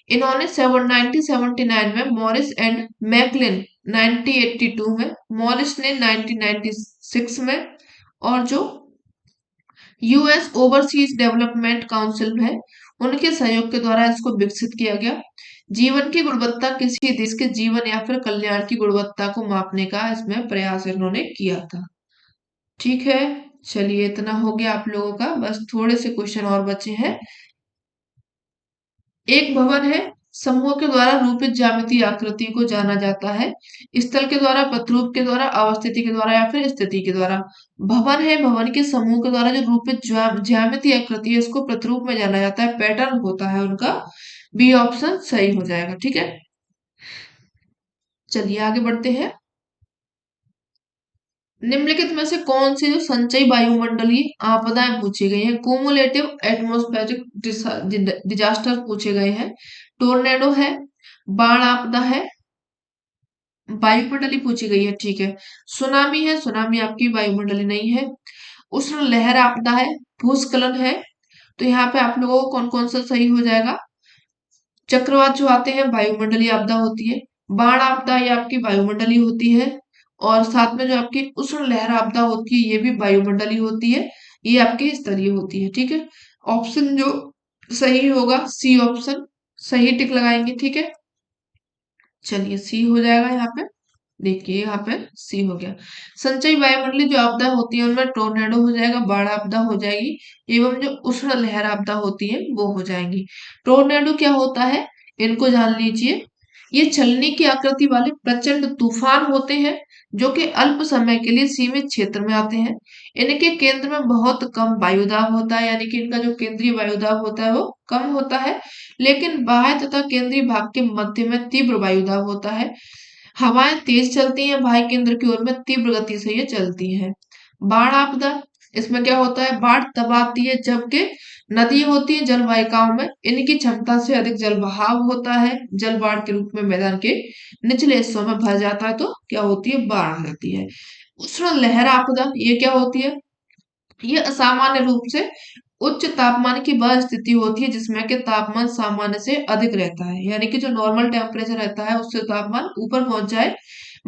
इन्होंने 1979 में, मॉरिस एंड मैकलिन 1982 में, मॉरिस ने 1996 में, और जो US ओवरसीज डेवलपमेंट काउंसिल है उनके सहयोग के द्वारा इसको विकसित किया गया। जीवन की गुणवत्ता किसी देश के जीवन या फिर कल्याण की गुणवत्ता को मापने का इसमें प्रयास इन्होंने किया था। ठीक है, चलिए इतना हो गया आप लोगों का, बस थोड़े से क्वेश्चन और बचे हैं। एक भवन है, समूह के द्वारा रूपित ज्यामितीय आकृति को जाना जाता है, स्थल के द्वारा, प्रतिरूप के द्वारा, अवस्थिति के द्वारा या फिर स्थिति के द्वारा। भवन है, भवन के समूह के द्वारा जो रूपित ज्यामितीय आकृति है इसको प्रतिरूप में जाना जाता है, पैटर्न होता है उनका। बी ऑप्शन सही हो जाएगा। ठीक है, चलिए आगे बढ़ते हैं। निम्नलिखित में से कौन सी जो संचयी वायुमंडलीय आपदाएं पूछी गई हैं? कुमुलेटिव एटमॉस्फेरिक डिजास्टर पूछे गए हैं, टोर्नेडो है, बाढ़ आपदा है, वायुमंडलीय पूछी गई है। ठीक है, सुनामी है, सुनामी आपकी वायुमंडलीय नहीं है, उष्ण लहर आपदा है, भूस्खलन है। तो यहाँ पे आप लोगों को कौन कौन सा सही हो जाएगा? चक्रवात जो आते हैं वायुमंडलीय आपदा होती है, बाढ़ आपदा ये आपकी वायुमंडलीय होती है, और साथ में जो आपकी उष्ण लहर आपदा होती है ये भी वायुमंडलीय होती है, ये आपकी स्तरीय होती है। ठीक है, ऑप्शन जो सही होगा सी ऑप्शन, सही टिक लगाएंगे। ठीक है, चलिए सी हो जाएगा यहाँ पे। देखिए यहाँ पे सी हो गया। संचयी वायुमंडलीय जो आपदा होती है उनमें टोर्नेडो हो जाएगा, बाढ़ आपदा हो जाएगी, एवं जो उष्ण लहर आपदा होती है वो हो जाएंगी। टोर्नेडो क्या होता है इनको जान लीजिए। ये चलने की आकृति वाले प्रचंड तूफान होते हैं जो कि अल्प समय के लिए सीमित क्षेत्र में आते हैं। इनके केंद्र में बहुत कम वायुदाब होता है, यानी कि इनका जो केंद्रीय वायुदाब होता है वो कम होता है, लेकिन बाह्य तथा केंद्रीय भाग के मध्य में तीव्र वायुदाब होता है। हवाएं तेज चलती हैं, बाह्य केंद्र की ओर में तीव्र गति से ये चलती हैं। बाढ़ आपदा, इसमें क्या होता है? बाढ़ तब आती है जबकि नदी होती है जलवाहिकाओं में, इनकी क्षमता से अधिक जल बहाव होता है, जल बाढ़ के रूप में मैदान के निचले हिस्सों में भर जाता है, तो क्या होती है? बाढ़ आ जाती है। उष्ण लहर आपदा ये क्या होती है? ये असामान्य रूप से उच्च तापमान की वह स्थिति होती है जिसमें कि तापमान सामान्य से अधिक रहता है, यानी कि जो नॉर्मल टेम्परेचर रहता है उससे तापमान ऊपर पहुंच जाए।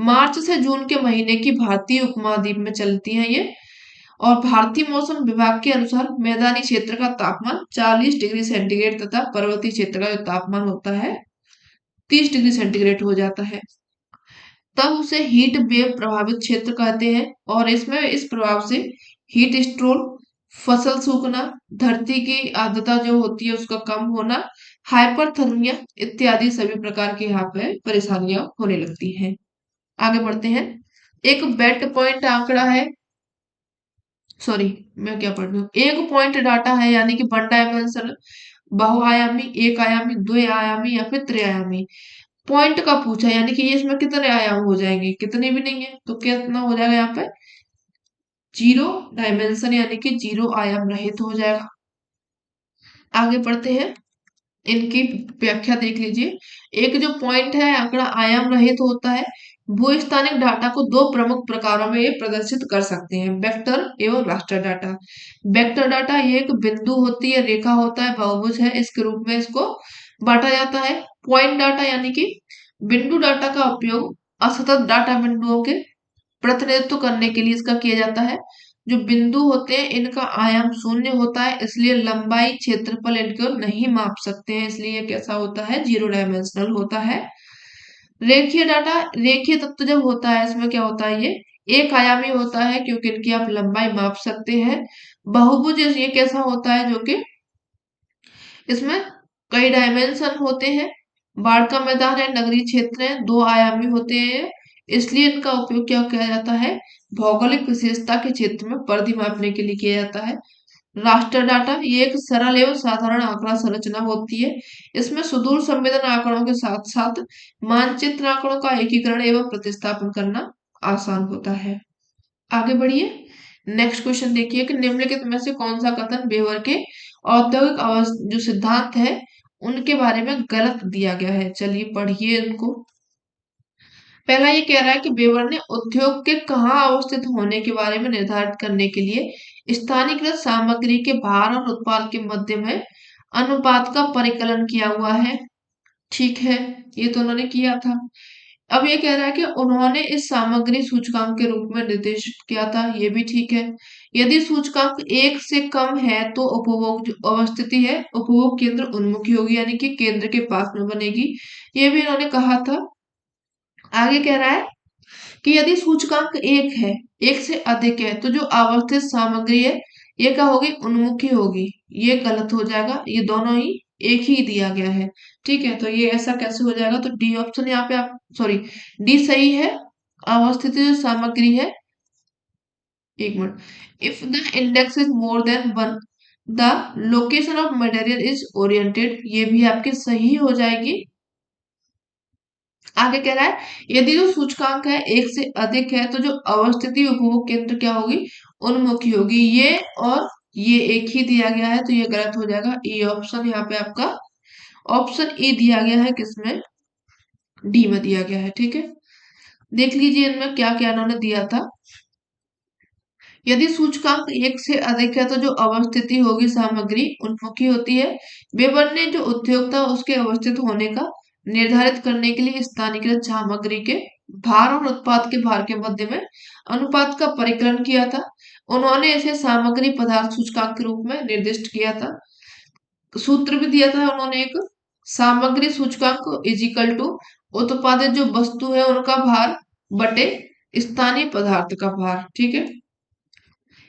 मार्च से जून के महीने की भारतीय उपमहाद्वीप में चलती है ये, और भारतीय मौसम विभाग के अनुसार मैदानी क्षेत्र का तापमान 40 डिग्री सेंटीग्रेड तथा पर्वतीय क्षेत्र का जो तापमान होता है 30 डिग्री सेंटीग्रेड हो जाता है। तब उसे हीट वेव प्रभावित क्षेत्र कहते हैं, और इसमें इस प्रभाव से हीट स्ट्रोक, फसल सूखना, धरती की आर्द्रता जो होती है उसका कम होना, हाइपरथर्मिया इत्यादि सभी प्रकार की यहाँ पे परेशानियां होने लगती हैं। आगे बढ़ते हैं। एक बेट पॉइंट आंकड़ा है, सॉरी मैं क्या पढ़ रही हूँ, एक पॉइंट डाटा है, यानी कि वन डायमेंशनल, बहुआयामी, एक आयामी, द्विआयामी या फिर त्रिआयामी। पॉइंट का पूछा, यानी कि ये इसमें कितने आयाम हो जाएंगे? कितने भी नहीं है, तो कितना हो जाएगा यहाँ पे जीरो डायमेंशन यानी कि जीरो आयाम रहित हो जाएगा। आगे बढ़ते हैं, इनकी व्याख्या देख लीजिए। एक जो पॉइंट है आंकड़ा आयाम रहित होता है, भूस्थानिक डाटा को दो प्रमुख प्रकारों में ये प्रदर्शित कर सकते हैं, वेक्टर एवं रास्टर डाटा। वेक्टर डाटा ये एक बिंदु होती है, रेखा होता है, बहुभुज है, इसके रूप में इसको बांटा जाता है। पॉइंट डाटा यानी कि बिंदु डाटा का उपयोग असतत डाटा बिंदुओं के प्रतिनिधित्व करने के लिए इसका किया जाता है। जो बिंदु होते हैं इनका आयाम शून्य होता है, इसलिए लंबाई क्षेत्रफल इनको नहीं माप सकते हैं, इसलिए ये कैसा होता है, जीरो डायमेंशनल होता है। रेखीय डाटा, रेखीय तत्व जब होता है इसमें क्या होता है, ये एक आयामी होता है क्योंकि इनकी आप लंबाई माप सकते हैं। बहुभुज ये कैसा होता है, जो कि इसमें कई डायमेंशन होते हैं। बाढ़ का मैदान है, नगरीय क्षेत्र है, दो आयामी होते हैं, इसलिए इनका उपयोग क्या किया जाता है, भौगोलिक विशेषता के क्षेत्र में परिधि मापने के लिए किया जाता है। रास्टर डाटा ये एक सरल एवं साधारण आंकड़ा संरचना होती है। इसमें सुदूर संवेदन आंकड़ों के साथ साथ मानचित्र आंकड़ों का एकीकरण एवं प्रतिस्थापन करना आसान होता है। आगे बढ़िए, नेक्स्ट क्वेश्चन देखिए कि निम्नलिखित में से कौन सा कथन बेवर के औद्योगिक जो सिद्धांत है उनके बारे में गलत दिया गया है। चलिए पढ़िए इनको। पहला ये कह रहा है कि बेवर ने उद्योग के कहाँ अवस्थित होने के बारे में निर्धारित करने के लिए स्थानीयकृत सामग्री के भार और उत्पाद के मध्य में अनुपात का परिकलन किया हुआ है। ठीक है, ये तो उन्होंने किया था। अब ये कह रहा है कि उन्होंने इस सामग्री सूचकांक के रूप में निर्देशित किया था, ये भी ठीक है। यदि सूचकांक एक से कम है तो उपभोग जो अवस्थिति है उपभोग केंद्र उन्मुखी होगी, यानी कि केंद्र के पास में बनेगी, ये भी इन्होंने कहा था। आगे कह रहा है कि यदि सूचकांक एक है, एक से अधिक है, तो जो अवस्थित सामग्री है ये क्या होगी, उन्मुखी होगी, ये गलत हो जाएगा, ये दोनों ही एक ही दिया गया है। ठीक है, तो ये ऐसा कैसे हो जाएगा, तो डी ऑप्शन यहाँ पे आप सॉरी डी सही है। अवस्थित जो सामग्री है, एक minute, if the index is more than one the location of material is oriented, ये भी आपकी सही हो जाएगी। आगे कह रहा है यदि जो सूचकांक है एक से अधिक है तो जो अवस्थिति उपभोग केंद्र क्या होगी, उन्मुखी होगी, ये और ये एक ही दिया गया है, तो ये गलत हो जाएगा। ई ऑप्शन यहाँ पे आपका ऑप्शन ई दिया गया है, किसमें, डी में दिया गया है। ठीक है, देख लीजिए इनमें क्या क्या इन्होंने दिया था। यदि सूचकांक एक से अधिक है तो जो अवस्थिति होगी सामग्री उन्मुखी होती है। वेबर ने जो उद्योग था उसके अवस्थित होने का निर्धारित करने के लिए स्थानीयकृत सामग्री के भार और उत्पाद के भार के मध्य में अनुपात का परिकलन किया था। उन्होंने इसे सामग्री पदार्थ सूचकांक के रूप में निर्दिष्ट किया था। सूत्र भी दिया था उन्होंने एक, सामग्री सूचकांक इजिकल टू उत्पादित जो वस्तु है उनका भार बटे स्थानीय पदार्थ का भार। ठीक है,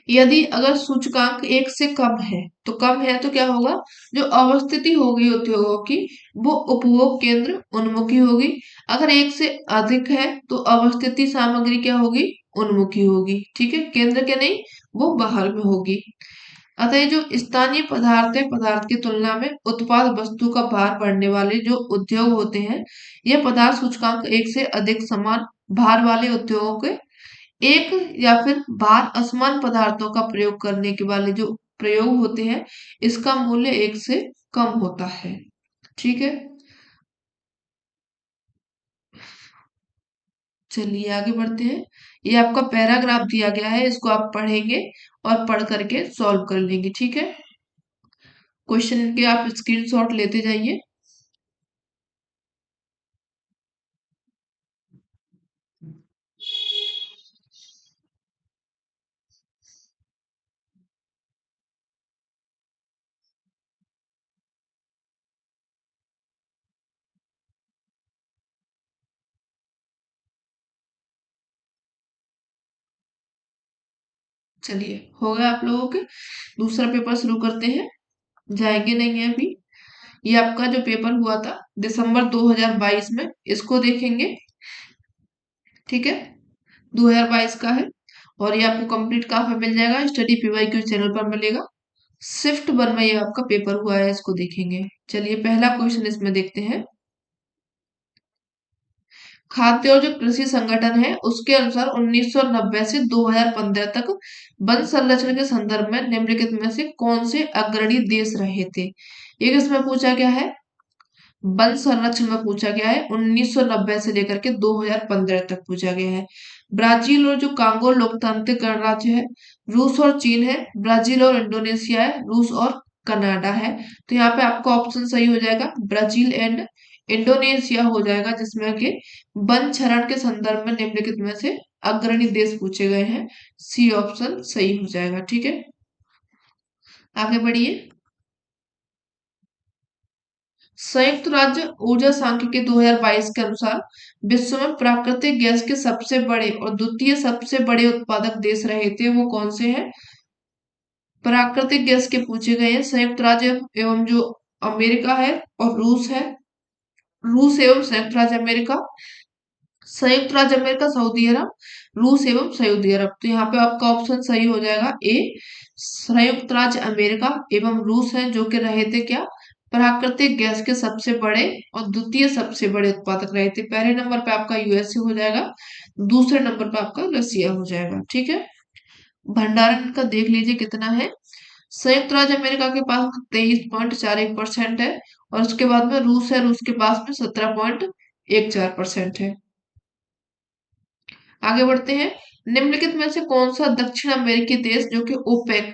यदि अगर सूचकांक एक से कम है तो क्या होगा, जो अवस्थिति होगी उद्योगों की वो उपभोग केंद्र उन्मुखी होगी। अगर एक से अधिक है तो अवस्थिति सामग्री क्या होगी, उन्मुखी होगी। ठीक है, केंद्र के नहीं, वो बाहर में होगी। अतः ये जो स्थानीय पदार्थ है, पदार्थ की तुलना में उत्पाद वस्तु का भार बढ़ने वाले जो उद्योग होते हैं, ये पदार्थ सूचकांक एक से अधिक समान भार वाले उद्योगों के एक या फिर भार असमान पदार्थों का प्रयोग करने के वाले जो प्रयोग होते हैं, इसका मूल्य एक से कम होता है। ठीक है, चलिए आगे बढ़ते हैं। ये आपका पैराग्राफ दिया गया है, इसको आप पढ़ेंगे और पढ़ करके सॉल्व कर लेंगे। ठीक है, क्वेश्चन के आप स्क्रीनशॉट लेते जाइए। चलिए हो गया आप लोगों के, दूसरा पेपर शुरू करते हैं, जाएंगे नहीं है अभी। ये आपका जो पेपर हुआ था दिसंबर 2022 में, इसको देखेंगे। ठीक है, 2022 का है और ये आपको कंप्लीट कहाँ पे मिल जाएगा, स्टडी पीवाईक्यू चैनल पर मिलेगा। शिफ्ट वन में ये आपका पेपर हुआ है, इसको देखेंगे। चलिए पहला क्वेश्चन इसमें देखते हैं। खाद्य और जो कृषि संगठन है उसके अनुसार 1990 से 2015 तक वन संरक्षण के संदर्भ में निम्नलिखित में से कौन से अग्रणी देश रहे थे। ये किसमें पूछा गया है? वन संरक्षण में पूछा गया है। 1990 से लेकर के 2015 तक पूछा गया है। ब्राजील और जो कांगो लोकतांत्रिक गणराज्य है, रूस और चीन है, ब्राजील और इंडोनेशिया है, रूस और कनाडा है। तो यहाँ पे आपका ऑप्शन सही हो जाएगा ब्राजील एंड इंडोनेशिया हो जाएगा, जिसमें कि वन क्षरण के संदर्भ में निम्नलिखित में से अग्रणी देश पूछे गए हैं। सी ऑप्शन सही हो जाएगा। ठीक है, आगे बढ़िए। संयुक्त राज्य ऊर्जा सांख्यिकी 2022 के अनुसार विश्व में प्राकृतिक गैस के सबसे बड़े और द्वितीय सबसे बड़े उत्पादक देश रहे थे, वो कौन से हैं? प्राकृतिक गैस के पूछे गए हैं। संयुक्त राज्य एवं जो अमेरिका है और रूस है। रूस एवं संयुक्त राज्य अमेरिका, संयुक्त राज्य अमेरिका, सऊदी अरब, रूस एवं सऊदी अरब। तो यहाँ पे आपका ऑप्शन सही हो जाएगा ए, संयुक्त राज्य अमेरिका एवं रूस है जो कि रहे थे क्या? प्राकृतिक गैस के सबसे बड़े और द्वितीय सबसे बड़े उत्पादक रहे थे। पहले नंबर पे आपका यूएसए हो जाएगा, दूसरे नंबर पे आपका रसिया हो जाएगा। ठीक है, भंडारण का देख लीजिए कितना है। संयुक्त राज्य अमेरिका के पास 23.41% है और उसके बाद में रूस है, रूस के पास में 17.14% है। आगे बढ़ते हैं। निम्नलिखित में से कौन सा दक्षिण अमेरिकी देश जो कि ओपेक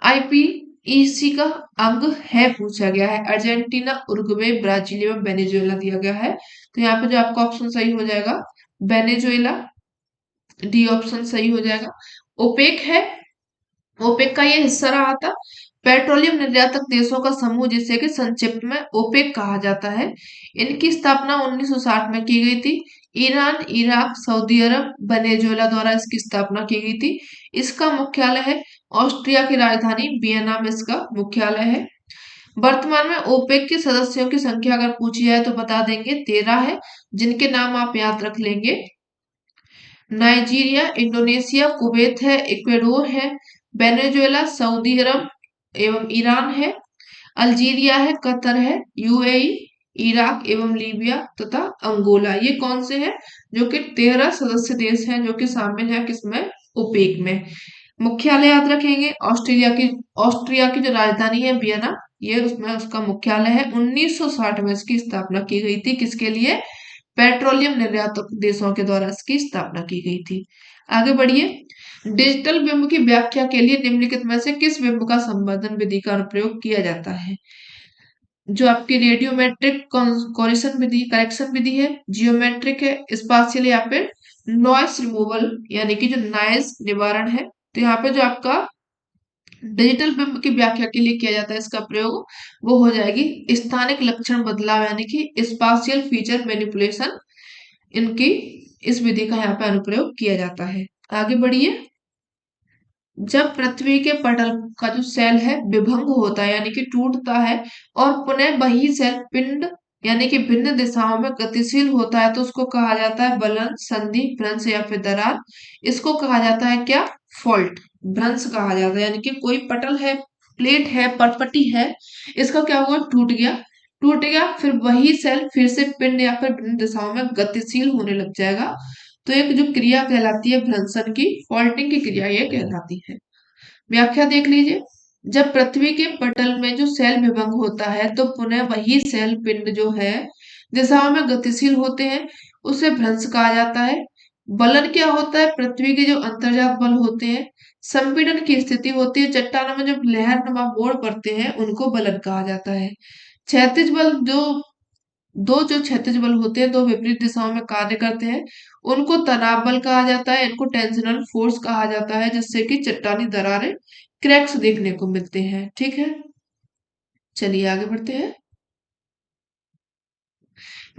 आईपीईसी का अंग है पूछा गया है? अर्जेंटीना, उरुग्वे, ब्राजील एवं वेनेजुएला दिया गया है। तो यहाँ पे जो आपका ऑप्शन सही हो जाएगा वेनेजुएला, डी ऑप्शन सही हो जाएगा। ओपेक है, ओपेक का ये हिस्सा रहा था पेट्रोलियम निर्यातक देशों का समूह, जिसे कि संक्षिप्त में ओपेक कहा जाता है। इनकी स्थापना 1960 में की गई थी। ईरान, इराक, सऊदी अरब, वेनेजुएला द्वारा इसकी स्थापना की गई थी। इसका मुख्यालय है ऑस्ट्रिया की राजधानी वियना में इसका मुख्यालय है। वर्तमान में ओपेक के सदस्यों की संख्या अगर पूछी जाए तो बता देंगे 13 है, जिनके नाम आप याद रख लेंगे। नाइजीरिया, इंडोनेशिया, कुवैत है, इक्वेडोर है, वेनेजुएला, सऊदी अरब एवं ईरान है, अल्जीरिया है, कतर है, यूएई, इराक एवं लीबिया तथा अंगोला। ये कौन से हैं? जो कि 13 सदस्य देश हैं जो कि शामिल है किसमें? ओपेक में। मुख्यालय याद रखेंगे ऑस्ट्रिया की जो राजधानी है वियना, ये उसमें उसका मुख्यालय है। 1960 में इसकी स्थापना की गई थी। किसके लिए? पेट्रोलियम निर्यातक देशों के द्वारा इसकी स्थापना की गई थी। आगे बढ़िए। डिजिटल बिंब की व्याख्या के लिए निम्नलिखित में से किस बिंब का संवर्धन विधि का प्रयोग किया जाता है? जो आपकी रेडियोमेट्रिक करेक्शन विधि, करेक्शन विधि है, जियोमेट्रिक है, स्पाशियल या फिर नॉइस रिमूवल यानी कि जो नॉइस निवारण है। तो यहाँ पे जो आपका डिजिटल बिंब की व्याख्या के लिए किया जाता है इसका प्रयोग, वो हो जाएगी स्थानिक लक्षण बदलाव यानी कि स्पाशियल फीचर मैनिपुलेशन। इनकी इस विधि का यहाँ पे अनुप्रयोग किया जाता है। आगे बढ़िए। जब पृथ्वी के पटल का जो सेल है विभंग होता है यानी कि टूटता है और पुनः वही सेल पिंड यानी कि भिन्न दिशाओं में गतिशील होता है, तो उसको कहा जाता है बलन, संधि, भ्रंश या फिर दरार। इसको कहा जाता है क्या? फॉल्ट, भ्रंश कहा जाता है। यानी कि कोई पटल है, प्लेट है, परपटी है, इसका क्या हुआ? टूट गया, टूट गया, फिर वही सेल फिर से पिंड या फिर भिन्न दिशाओं में गतिशील होने लग जाएगा। तो एक जो क्रिया कहलाती है भ्रंशन की, फॉल्टिंग की क्रिया ये कहलाती है। व्याख्या देख लीजिए। जब पृथ्वी के पटल में जो सेल विभंग होता है तो पुनः वही सेल पिंड जो है दिशाओं में गतिशील होते हैं, उसे भ्रंश कहा जाता है। बलन क्या होता है? पृथ्वी के जो अंतर्जात बल होते हैं, संपीड़न की स्थिति होती है, चट्टानों में जब लहरनुमा मोड़ पड़ते हैं उनको बलन कहा जाता है। क्षैतिज बल, जो क्षैतिज बल होते हैं, दो विपरीत दिशाओं में कार्य करते हैं, उनको तनाव बल कहा जाता है। इनको टेंशनल फोर्स कहा जाता है, जिससे कि चट्टानी दरारें, क्रैक्स देखने को मिलते हैं। ठीक है, चलिए आगे बढ़ते हैं।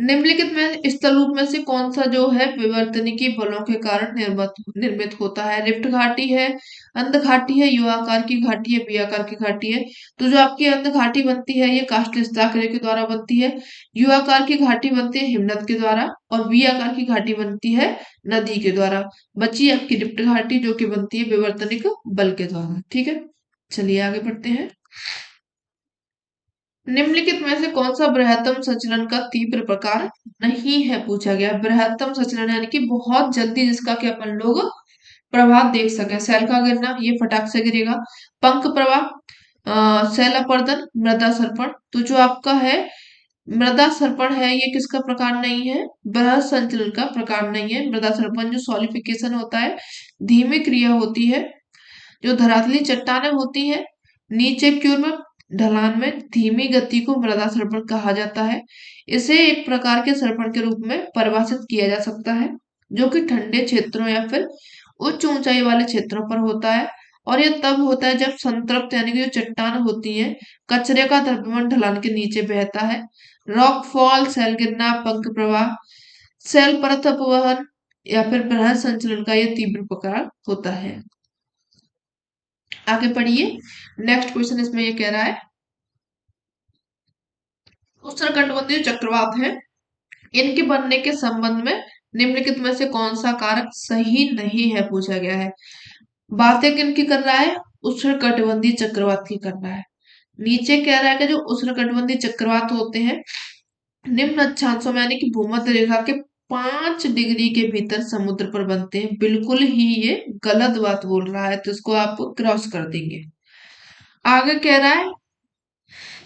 निम्नलिखित में स्थलरूप में से कौन सा जो है विवर्तनिकी बलों के कारण निर्मित निर्मित होता है? लिफ्ट घाटी है, अंध घाटी है, यू आकार की घाटी है, बी आकार की घाटी है। तो जो आपकी अंध घाटी बनती है ये काष्ठस्थाकरे के द्वारा बनती है, यू आकार की घाटी बनती है हिमनद के द्वारा, और बी आकार की घाटी बनती है नदी के द्वारा। बची आपकी लिफ्ट घाटी जो कि बनती है विवर्तनिक बल के द्वारा। ठीक है, चलिए आगे बढ़ते हैं। निम्नलिखित में से कौन सा बृहत्तम संचलन का तीव्र प्रकार नहीं है, पूछा गया। बृहत्तम संचलन यानी कि बहुत जल्दी जिसका कि अपन लोग प्रभाव देख सके। सेल का गिरना, ये फटाक से गिरेगा। पंख प्रवाह, सेल अपवर्तन, मृदा सर्पण। तो जो आपका है मृदा सर्पण है, ये किसका प्रकार नहीं है? बृहत संचलन का प्रकार नहीं है। मृदा सर्पण जो सॉलिफिकेशन होता है, धीमी क्रिया होती है। जो धरातली चट्टानें होती हैं नीचे की ओर में ढलान में, धीमी गति को मृदा सर्पण कहा जाता है। इसे एक प्रकार के सर्पण के रूप में परिभाषित किया जा सकता है, जो कि ठंडे क्षेत्रों या फिर उच्च ऊंचाई वाले क्षेत्रों पर होता है। और यह तब होता है जब संतृप्त यानी कि जो चट्टान होती है, कचरे का द्रव्यमान ढलान के नीचे बहता है। रॉक फॉल, सेल गिरना, पंख प्रवाह, सेल परत अपवहन या फिर बृहद संचलन का यह तीव्र प्रकार होता है। आगे पढ़िए। नेक्स्ट क्वेश्चन इसमें ये कह रहा है, उष्णकटिबंधीय चक्रवात है, इनके बनने के संबंध में निम्नलिखित में से कौन सा कारक सही नहीं है, पूछा गया है। बातें किनकी कर रहा है? उष्णकटिबंधीय चक्रवात की कर रहा है। नीचे कह रहा है कि जो उष्णकटिबंधीय चक्रवात होते हैं निम्न अक्षांशों में यानी कि भूमध्य रेखा के 5 डिग्री के भीतर समुद्र पर बनते हैं। बिल्कुल ही ये गलत बात बोल रहा है, तो इसको आप क्रॉस कर देंगे। आगे कह रहा है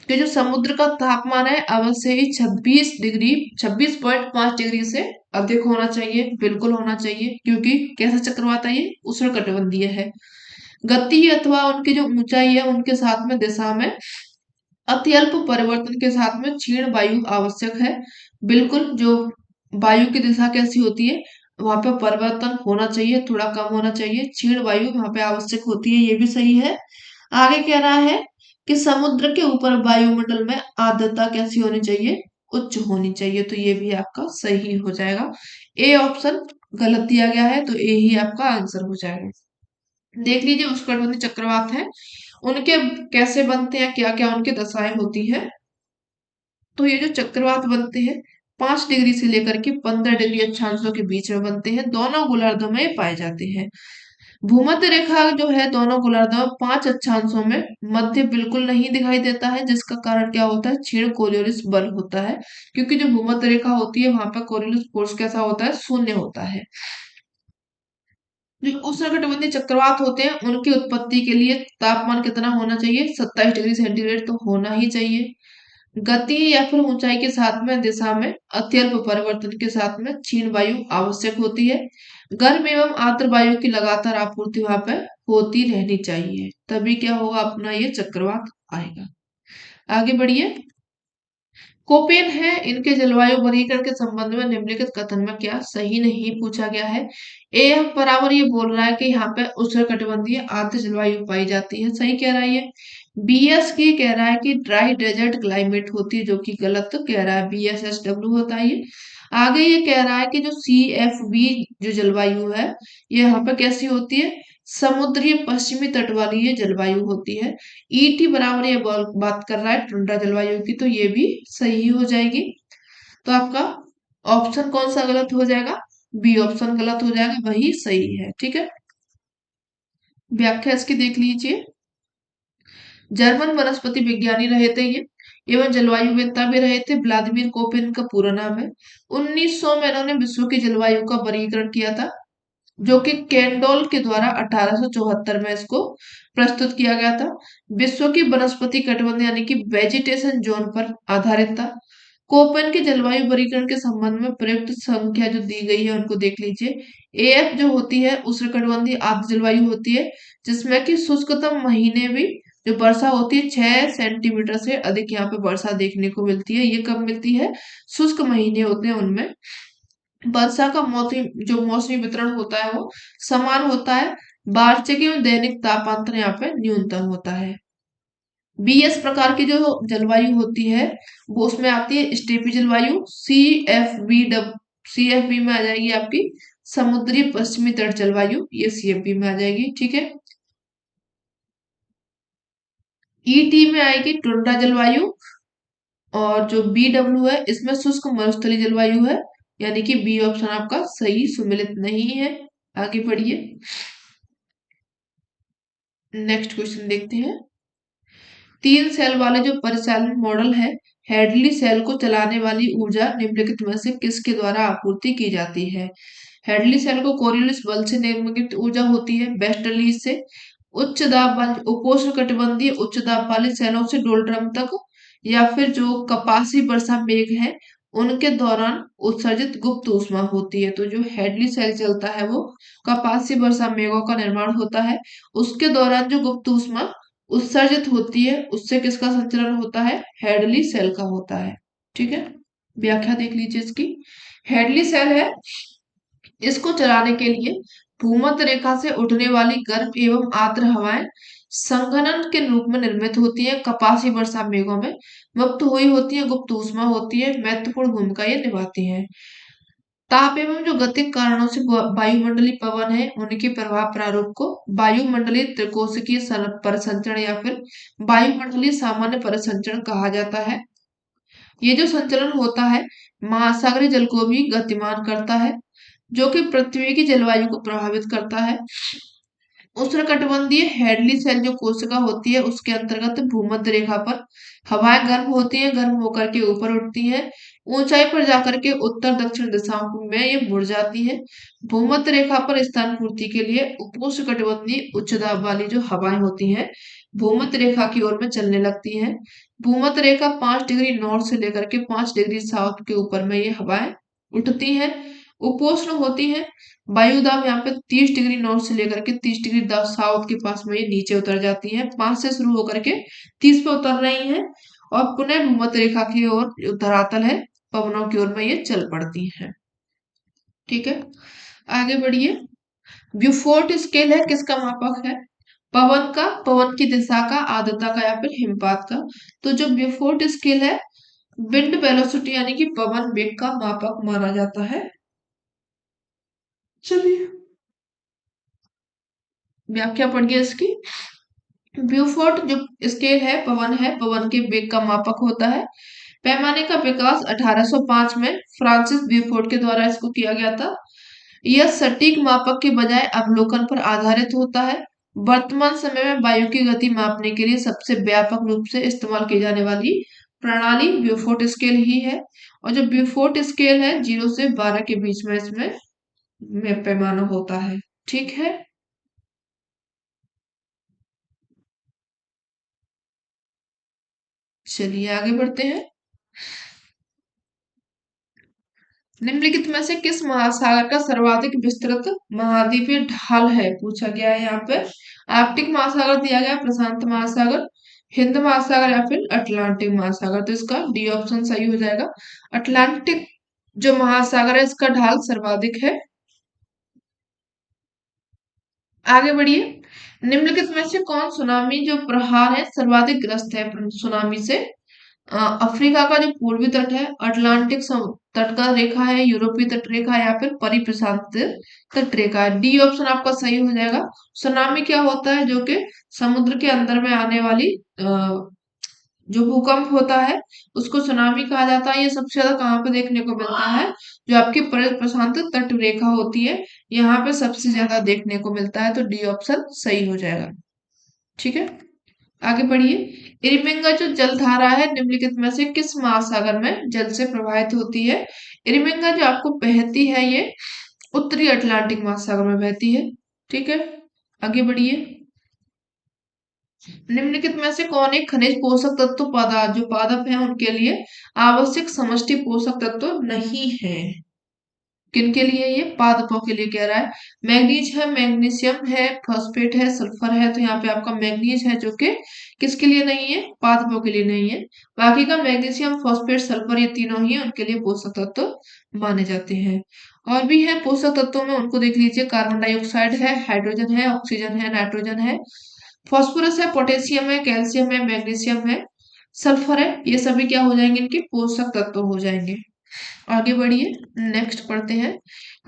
कि जो समुद्र का तापमान है अवश्य ही 26.5 डिग्री से अधिक होना चाहिए। बिल्कुल होना चाहिए, क्योंकि कैसा चक्रवात है ये? उष्णकटिबंधीय है। गति अथवा उनकी जो ऊंचाई है उनके साथ में दिशा में अत्यल्प परिवर्तन के साथ में क्षीण वायु आवश्यक है। बिल्कुल, जो वायु की दिशा कैसी होती है वहां पे परिवर्तन होना चाहिए, थोड़ा कम होना चाहिए, क्षीण वायु वहां पे आवश्यक होती है, ये भी सही है। आगे कह रहा है कि समुद्र के ऊपर वायुमंडल में आर्द्रता कैसी होनी चाहिए? उच्च होनी चाहिए, तो ये भी आपका सही हो जाएगा। ए ऑप्शन गलत दिया गया है, तो ए ही आपका आंसर हो जाएगा। देख लीजिए उष्णकटिबंधीय चक्रवात है, उनके कैसे बनते हैं, क्या क्या उनकी दशाएं होती है। तो ये जो चक्रवात बनते हैं 5 डिग्री से लेकर के 15 डिग्री अक्षांशों के बीच में बनते हैं, दोनों गोलार्धों में पाए जाते हैं। भूमध्य रेखा जो है दोनों गोलार्धों में 5 अक्षांशों में मध्य बिल्कुल नहीं दिखाई देता है, जिसका कारण क्या होता है? क्षीण कोरियोलिस बल होता है, क्योंकि जो भूमध्य रेखा होती है वहां पर कोरियोलिस फोर्स कैसा होता है? शून्य होता है। जो उष्णकटिबंधीय चक्रवात होते हैं उनकी उत्पत्ति के लिए तापमान कितना होना चाहिए? 27 डिग्री सेंटीग्रेड तो होना ही चाहिए। गति या फिर ऊंचाई के साथ में दिशा में अत्यल्प परिवर्तन के साथ में क्षीण वायु आवश्यक होती है। गर्म एवं आर्द्र वायु की लगातार आपूर्ति वहां पर होती रहनी चाहिए, तभी क्या होगा? अपना ये चक्रवात आएगा। आगे बढ़िए। कोपेन है, इनके जलवायु वर्गीकरण के संबंध में निम्नलिखित कथन में क्या सही नहीं, पूछा गया है। ए बराबर ये बोल रहा है कि यहाँ पे उष्णकटिबंधीय आर्द्र जलवायु पाई जाती है, सही कह रहा है ये। बीएस की कह रहा है कि ड्राई डेजर्ट क्लाइमेट होती है, जो कि गलत कह रहा है। BSSW होता है ये। आगे ये कह रहा है कि जो CFB जो जलवायु है ये यहाँ पे कैसी होती है? समुद्री पश्चिमी तट वाली ये जलवायु होती है। ईटी बराबर ये बात कर रहा है टुंड्रा जलवायु की, तो ये भी सही हो जाएगी। तो आपका ऑप्शन कौन सा गलत हो जाएगा? बी ऑप्शन गलत हो जाएगा, वही सही है। ठीक है, व्याख्या इसकी देख लीजिए। जर्मन वनस्पति विज्ञानी रहे थे ये, एवं जलवायुवेत्ता भी रहे थे। व्लादिमीर कोपेन का पूरा नाम है। 1900 में इन्होंने विश्व की जलवायु का वर्गीकरण किया था, जो कि कैंडोल के द्वारा 1874 में इसको प्रस्तुत किया गया था। विश्व की वनस्पति कटिबंध यानी कि वेजिटेशन जोन पर आधारित था। कोपेन के जलवायु वर्गीकरण के संबंध में प्रयुक्त संख्या जो दी गई है उनको देख लीजिए। एफ जो होती है उष्णकटिबंधीय आर्द्र जलवायु होती है, जिसमें कि शुष्कतम महीने भी जो वर्षा होती है 6 सेंटीमीटर से अधिक यहाँ पे वर्षा देखने को मिलती है। ये कब मिलती है? शुष्क महीने होते हैं उनमें। वर्षा का मौसमी वितरण होता है वो समान होता है। वार्षिक एवं दैनिक तापांतर यहाँ पे न्यूनतम होता है। BS प्रकार की जो जलवायु होती है वो उसमें आती है स्टेपी जलवायु। CFB में आ जाएगी आपकी समुद्री पश्चिमी तट जलवायु, ये CFB में आ जाएगी। ठीक है, ET में आएगी टुंड्रा जलवायु, और जो BW है इसमें शुष्क मरुस्थलीय जलवायु है, यानी कि बी ऑप्शन आपका सही सुमेलित नहीं है। आगे बढ़िए, नेक्स्ट क्वेश्चन देखते हैं। तीन सेल वाले जो परिचालन मॉडल है, हेडली सेल को चलाने वाली ऊर्जा निम्नलिखित में से किसके द्वारा आपूर्ति की जाती है? हेडली सेल को कोरियोलिस बल से निम्नलिखित ऊर्जा होती है, वेस्टर्लीज से, उच्च दाब वाले उपोष्ण कटिबंधीय उच्च दाब वाले सेलों से डोलड्रम तक, या फिर जो कपासी वर्षा मेघ है उनके दौरान उत्सर्जित गुप्त ऊष्मा होती है। तो जो हेडली सेल चलता है वो कपासी वर्षा मेघों का निर्माण होता है, उसके दौरान जो गुप्त ऊष्मा उत्सर्जित होती है उससे किसका संचरण होता है? हेडली सेल का होता है। ठीक है, व्याख्या देख लीजिए इसकी। हेडली सेल है, इसको चलाने के लिए भूमध्य रेखा से उठने वाली गर्म एवं आर्द्र हवाएं संघनन के रूप में निर्मित होती है, कपासी वर्षा मेघों में मुक्त हुई होती है, गुप्त ऊष्मा होती है, महत्वपूर्ण भूमिका ये निभाती है। ताप एवं जो गतिक कारणों से वायुमंडलीय पवन है उनके प्रभाव प्रारूप को वायुमंडलीय त्रिकोशिकीय परिसंचरण या फिर वायुमंडलीय सामान्य परिसंचरण कहा जाता है। ये जो संचलन होता है महासागरीय जल को भी गतिमान करता है, जो कि पृथ्वी की जलवायु को प्रभावित करता है। उष्णकटिबंधीय हेडली सेल जो कोशिका होती है उसके अंतर्गत भूमध्य रेखा पर हवाएं गर्म होती हैं, गर्म होकर के ऊपर उठती हैं, ऊंचाई पर जाकर के उत्तर दक्षिण दिशाओं में ये मुड़ जाती है। भूमध्य रेखा पर स्थान पूर्ति के लिए उपोष्णकटिबंधीय उच्च दाब वाली जो हवाएं होती हैं भूमध्य रेखा की ओर में चलने लगती हैं। भूमध्य रेखा 5 डिग्री नॉर्थ से लेकर के 5 डिग्री साउथ के ऊपर में ये हवाएं उठती हैं, उपोष्ण होती हैं। वायु दाब यहाँ पे 30 डिग्री नॉर्थ से लेकर के 30 डिग्री साउथ के पास में ये नीचे उतर जाती है, 5 से शुरू होकर के 30 पे उतर रही हैं और पुनः भूमध्य रेखा की ओर धरातल है पवनों की ओर में ये चल पड़ती हैं। ठीक है, आगे बढ़िए। ब्यूफोर्ट स्केल है, किसका मापक है? पवन का, पवन की दिशा का, आर्द्रता का या फिर हिमपात का। तो जो ब्यूफोर्ट स्केल है विंड वेलोसिटी यानी कि पवन वेग का मापक माना जाता है। चलिए व्याख्या पढ़िए इसकी। ब्यूफोर्ट जो स्केल है पवन के वेग का मापक होता है। पैमाने का विकास 1805 में फ्रांसिस ब्यूफोर्ट के द्वारा इसको किया गया था। यह सटीक मापक के बजाय अवलोकन पर आधारित होता है। वर्तमान समय में वायु की गति मापने के लिए सबसे व्यापक रूप से इस्तेमाल की जाने वाली प्रणाली ब्यूफोर्ट स्केल ही है। और जो ब्यूफोर्ट स्केल है 0 से 12 के बीच में इसमें पैमाना होता है। ठीक है, चलिए आगे बढ़ते हैं। निम्नलिखित में से किस महासागर का सर्वाधिक विस्तृत महाद्वीपीय ढाल है? पूछा गया है यहाँ पे। आर्कटिक महासागर दिया गया, प्रशांत महासागर, हिंद महासागर या फिर अटलांटिक महासागर। तो इसका डी ऑप्शन सही हो जाएगा। अटलांटिक जो महासागर है इसका ढाल सर्वाधिक है। आगे बढ़िए। निम्नलिखित में से कौन सुनामी जो प्रहार है सर्वाधिक ग्रस्त है सुनामी से? अफ्रीका का जो पूर्वी तट है, अटलांटिक तट का रेखा है, यूरोपीय तट रेखा या फिर परिप्रशांत तट रेखा है। डी ऑप्शन आपका सही हो जाएगा। सुनामी क्या होता है? जो कि समुद्र के अंदर में आने वाली जो भूकंप होता है उसको सुनामी कहा जाता है। ये सबसे ज्यादा कहाँ पे देखने को मिलता है? जो आपकी प्रशांत तट रेखा होती है यहाँ पे सबसे ज्यादा देखने को मिलता है। तो डी ऑप्शन सही हो जाएगा। ठीक है, आगे बढ़िए। इरिमेंगा जो जलधारा है निम्नलिखित में से किस महासागर में जल से प्रवाहित होती है? इरिमेंगा जो आपको बहती है ये उत्तरी अटलांटिक महासागर में बहती है। ठीक है, आगे बढ़िए। निम्नलिखित में से कौन एक खनिज पोषक तत्व पदार्थ जो पादप है उनके लिए आवश्यक समष्टि पोषक तत्व नहीं है? किनके लिए? ये पादपों के लिए कह रहा है। मैग्नीज है, मैग्नीशियम है, फॉस्फेट है, सल्फर है। तो यहाँ पे आपका मैग्नीज है जो कि किसके लिए नहीं है? पादपों के लिए नहीं है। बाकी का मैग्नीशियम, फॉस्फेट, सल्फर ये तीनों ही उनके लिए पोषक तत्व माने जाते हैं। और भी है पोषक तत्वों में, उनको देख लीजिए। कार्बन डाइऑक्साइड है, हाइड्रोजन है, ऑक्सीजन है, नाइट्रोजन है, फॉस्फोरस है, पोटेशियम है, कैल्शियम है, मैग्नीशियम है, सल्फर है। ये सभी क्या हो जाएंगे? इनके पोषक तत्व हो जाएंगे। आगे बढ़िए, नेक्स्ट पढ़ते हैं।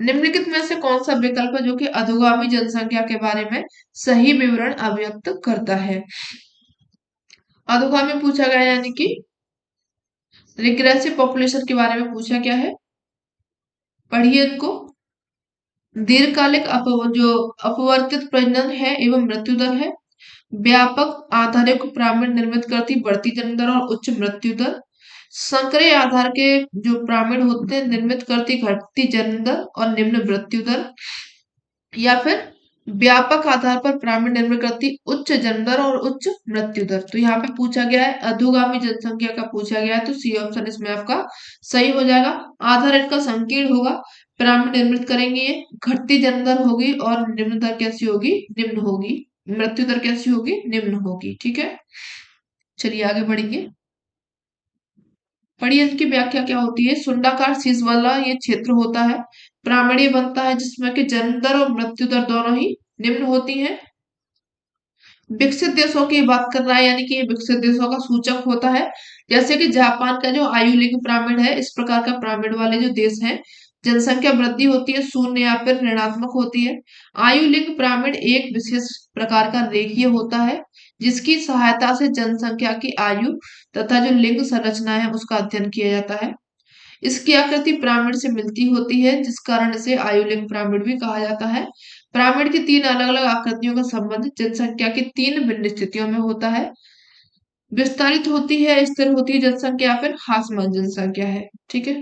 निम्नलिखित में से कौन सा विकल्प है जो कि अधोगामी जनसंख्या के बारे में सही विवरण अभिव्यक्त करता है? अधोगामी पूछा गया यानी कि रिग्रेसिव पॉपुलेशन के बारे में पूछा क्या है? पढ़िए इनको। दीर्घकालिक जो अपवर्तित प्रजनन है एवं मृत्यु दर है, व्यापक आधारित पिरामिड निर्मित करती बढ़ती जन्म दर और उच्च मृत्यु दर। संकरे आधार के जो पिरामिड होते हैं निर्मित करती घटती जन्म दर और निम्न मृत्यु दर। या फिर व्यापक आधार पर पिरामिड निर्मित करती उच्च जन्म दर और उच्च मृत्यु दर। तो यहाँ पे पूछा गया है अधोगामी जनसंख्या का पूछा गया है, तो सी ऑप्शन इसमें आपका सही हो जाएगा। आधार इनका संकीर्ण होगा, पिरामिड निर्मित करेंगे ये, घटती जन्म दर होगी और निम्न दर कैसी होगी, निम्न होगी, मृत्यु दर कैसी होगी, निम्न होगी। ठीक है, चलिए आगे बढ़ेंगे। पढ़िए इसकी व्याख्या क्या होती है। सुंडाकार शीश वाला ये क्षेत्र होता है, पिरामिडीय बनता है जिसमें कि जन्म दर और मृत्यु दर दोनों ही निम्न होती हैं। विकसित देशों की बात कर रहा है, यानी कि ये विकसित देशों का सूचक होता है। जैसे कि जापान का जो आयुलिंग पिरामिड है, इस प्रकार का पिरामिड वाले जो देश हैं, जनसंख्या वृद्धि होती है शून्य या फिर ऋणात्मक होती है। आयुलिंग पिरामिड एक विशेष प्रकार का रेखीय होता है जिसकी सहायता से जनसंख्या की आयु तथा जो लिंग संरचना है उसका अध्ययन किया जाता है। इसकी आकृति पिरामिड से मिलती होती है जिस कारण इसे आयुलिंग पिरामिड भी कहा जाता है। पिरामिड की तीन अलग अलग आकृतियों का संबंध जनसंख्या की तीन भिन्न स्थितियों में होता है। विस्तारित होती है, स्थिर होती है जनसंख्या, फिर ह्रासमान जनसंख्या है। ठीक है,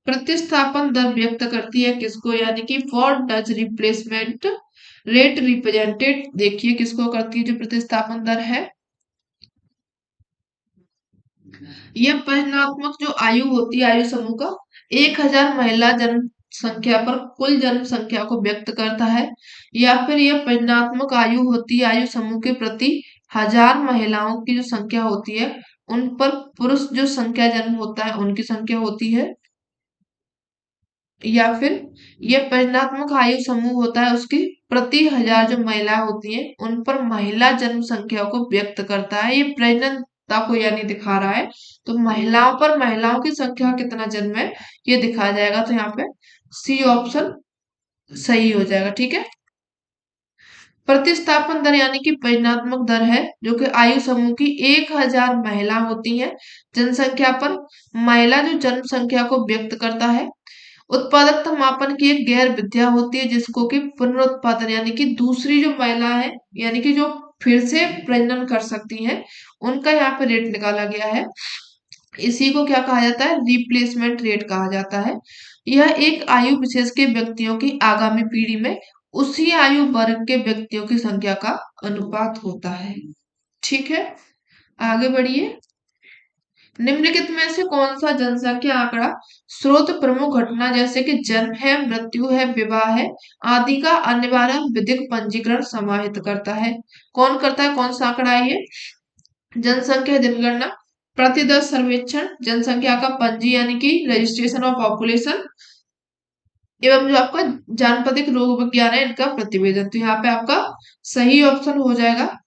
प्रतिस्थापन दर व्यक्त करती है किसको, यानी कि for Dutch replacement rate represented, देखिए किसको करती है जो प्रतिस्थापन दर है। यह परिणात्मक जो आयु होती है, आयु समूह का 1000 महिला जन्म संख्या पर कुल जन्म संख्या को व्यक्त करता है। या फिर यह परिणात्मक आयु होती है आयु समूह के प्रति 1000 महिलाओं की जो संख्या होती है उन पर पुरुष जो संख्या जन्म होता है उनकी संख्या होती है। या फिर यह परिणात्मक आयु समूह होता है उसकी प्रति 1000 जो महिला होती है उन पर महिला जन्म संख्या को व्यक्त करता है। ये प्रजननता को यानी दिखा रहा है, तो महिलाओं पर महिलाओं की संख्या कितना जन्म है ये दिखाया जाएगा। तो यहाँ पे सी ऑप्शन सही हो जाएगा। ठीक है, प्रतिस्थापन दर यानी कि परिणात्मक दर है जो कि आयु समूह की 1000 महिला होती है जनसंख्या पर महिला जो जन्म संख्या को व्यक्त करता है। उत्पादकता मापन की एक गैर विद्या होती है जिसको कि पुनरुत्पादन यानी कि दूसरी जो महिला है यानी कि जो फिर से प्रजनन कर सकती हैं उनका यहाँ पे रेट निकाला गया है। इसी को क्या कहा जाता है, रिप्लेसमेंट रेट कहा जाता है। यह एक आयु विशेष के व्यक्तियों की आगामी पीढ़ी में उसी आयु वर्ग के व्यक्तियों की संख्या का अनुपात होता है। ठीक है, आगे बढ़िए। निम्नलिखित में से कौन सा जनसंख्या आंकड़ा स्रोत प्रमुख घटना जैसे कि जन्म है, मृत्यु है, विवाह है आदि का अनिवार्य विधिक पंजीकरण समाहित करता है। कौन करता है, कौन सा आंकड़ा है ये, जनसंख्या जनगणना, प्रतिदश सर्वेक्षण, जनसंख्या का पंजी यानी कि रजिस्ट्रेशन ऑफ पॉपुलेशन, एवं जो आपका जानपदिक रोग विज्ञान है इनका प्रतिवेदन। तो यहाँ पे आपका सही ऑप्शन हो जाएगा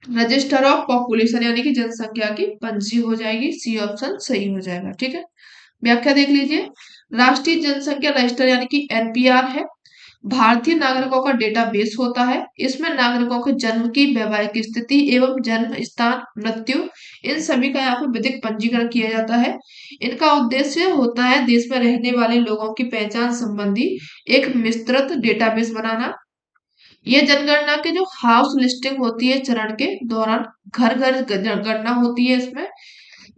रजिस्टर ऑफ पॉपुलेशन यानी कि जनसंख्या की पंजी हो जाएगी, सी ऑप्शन सही हो जाएगा। ठीक है, व्याख्या देख लीजिए। राष्ट्रीय जनसंख्या रजिस्टर यानी कि एनपीआर है, भारतीय नागरिकों का डेटाबेस होता है। इसमें नागरिकों के जन्म की वैवाहिक स्थिति एवं जन्म स्थान, मृत्यु, इन सभी का यहाँ पे विधिक पंजीकरण किया जाता है। इनका उद्देश्य होता है देश में रहने वाले लोगों की पहचान संबंधी एक विस्तृत डेटाबेस बनाना। ये जनगणना के जो हाउस लिस्टिंग होती है चरण के दौरान घर घर गणना होती है, इसमें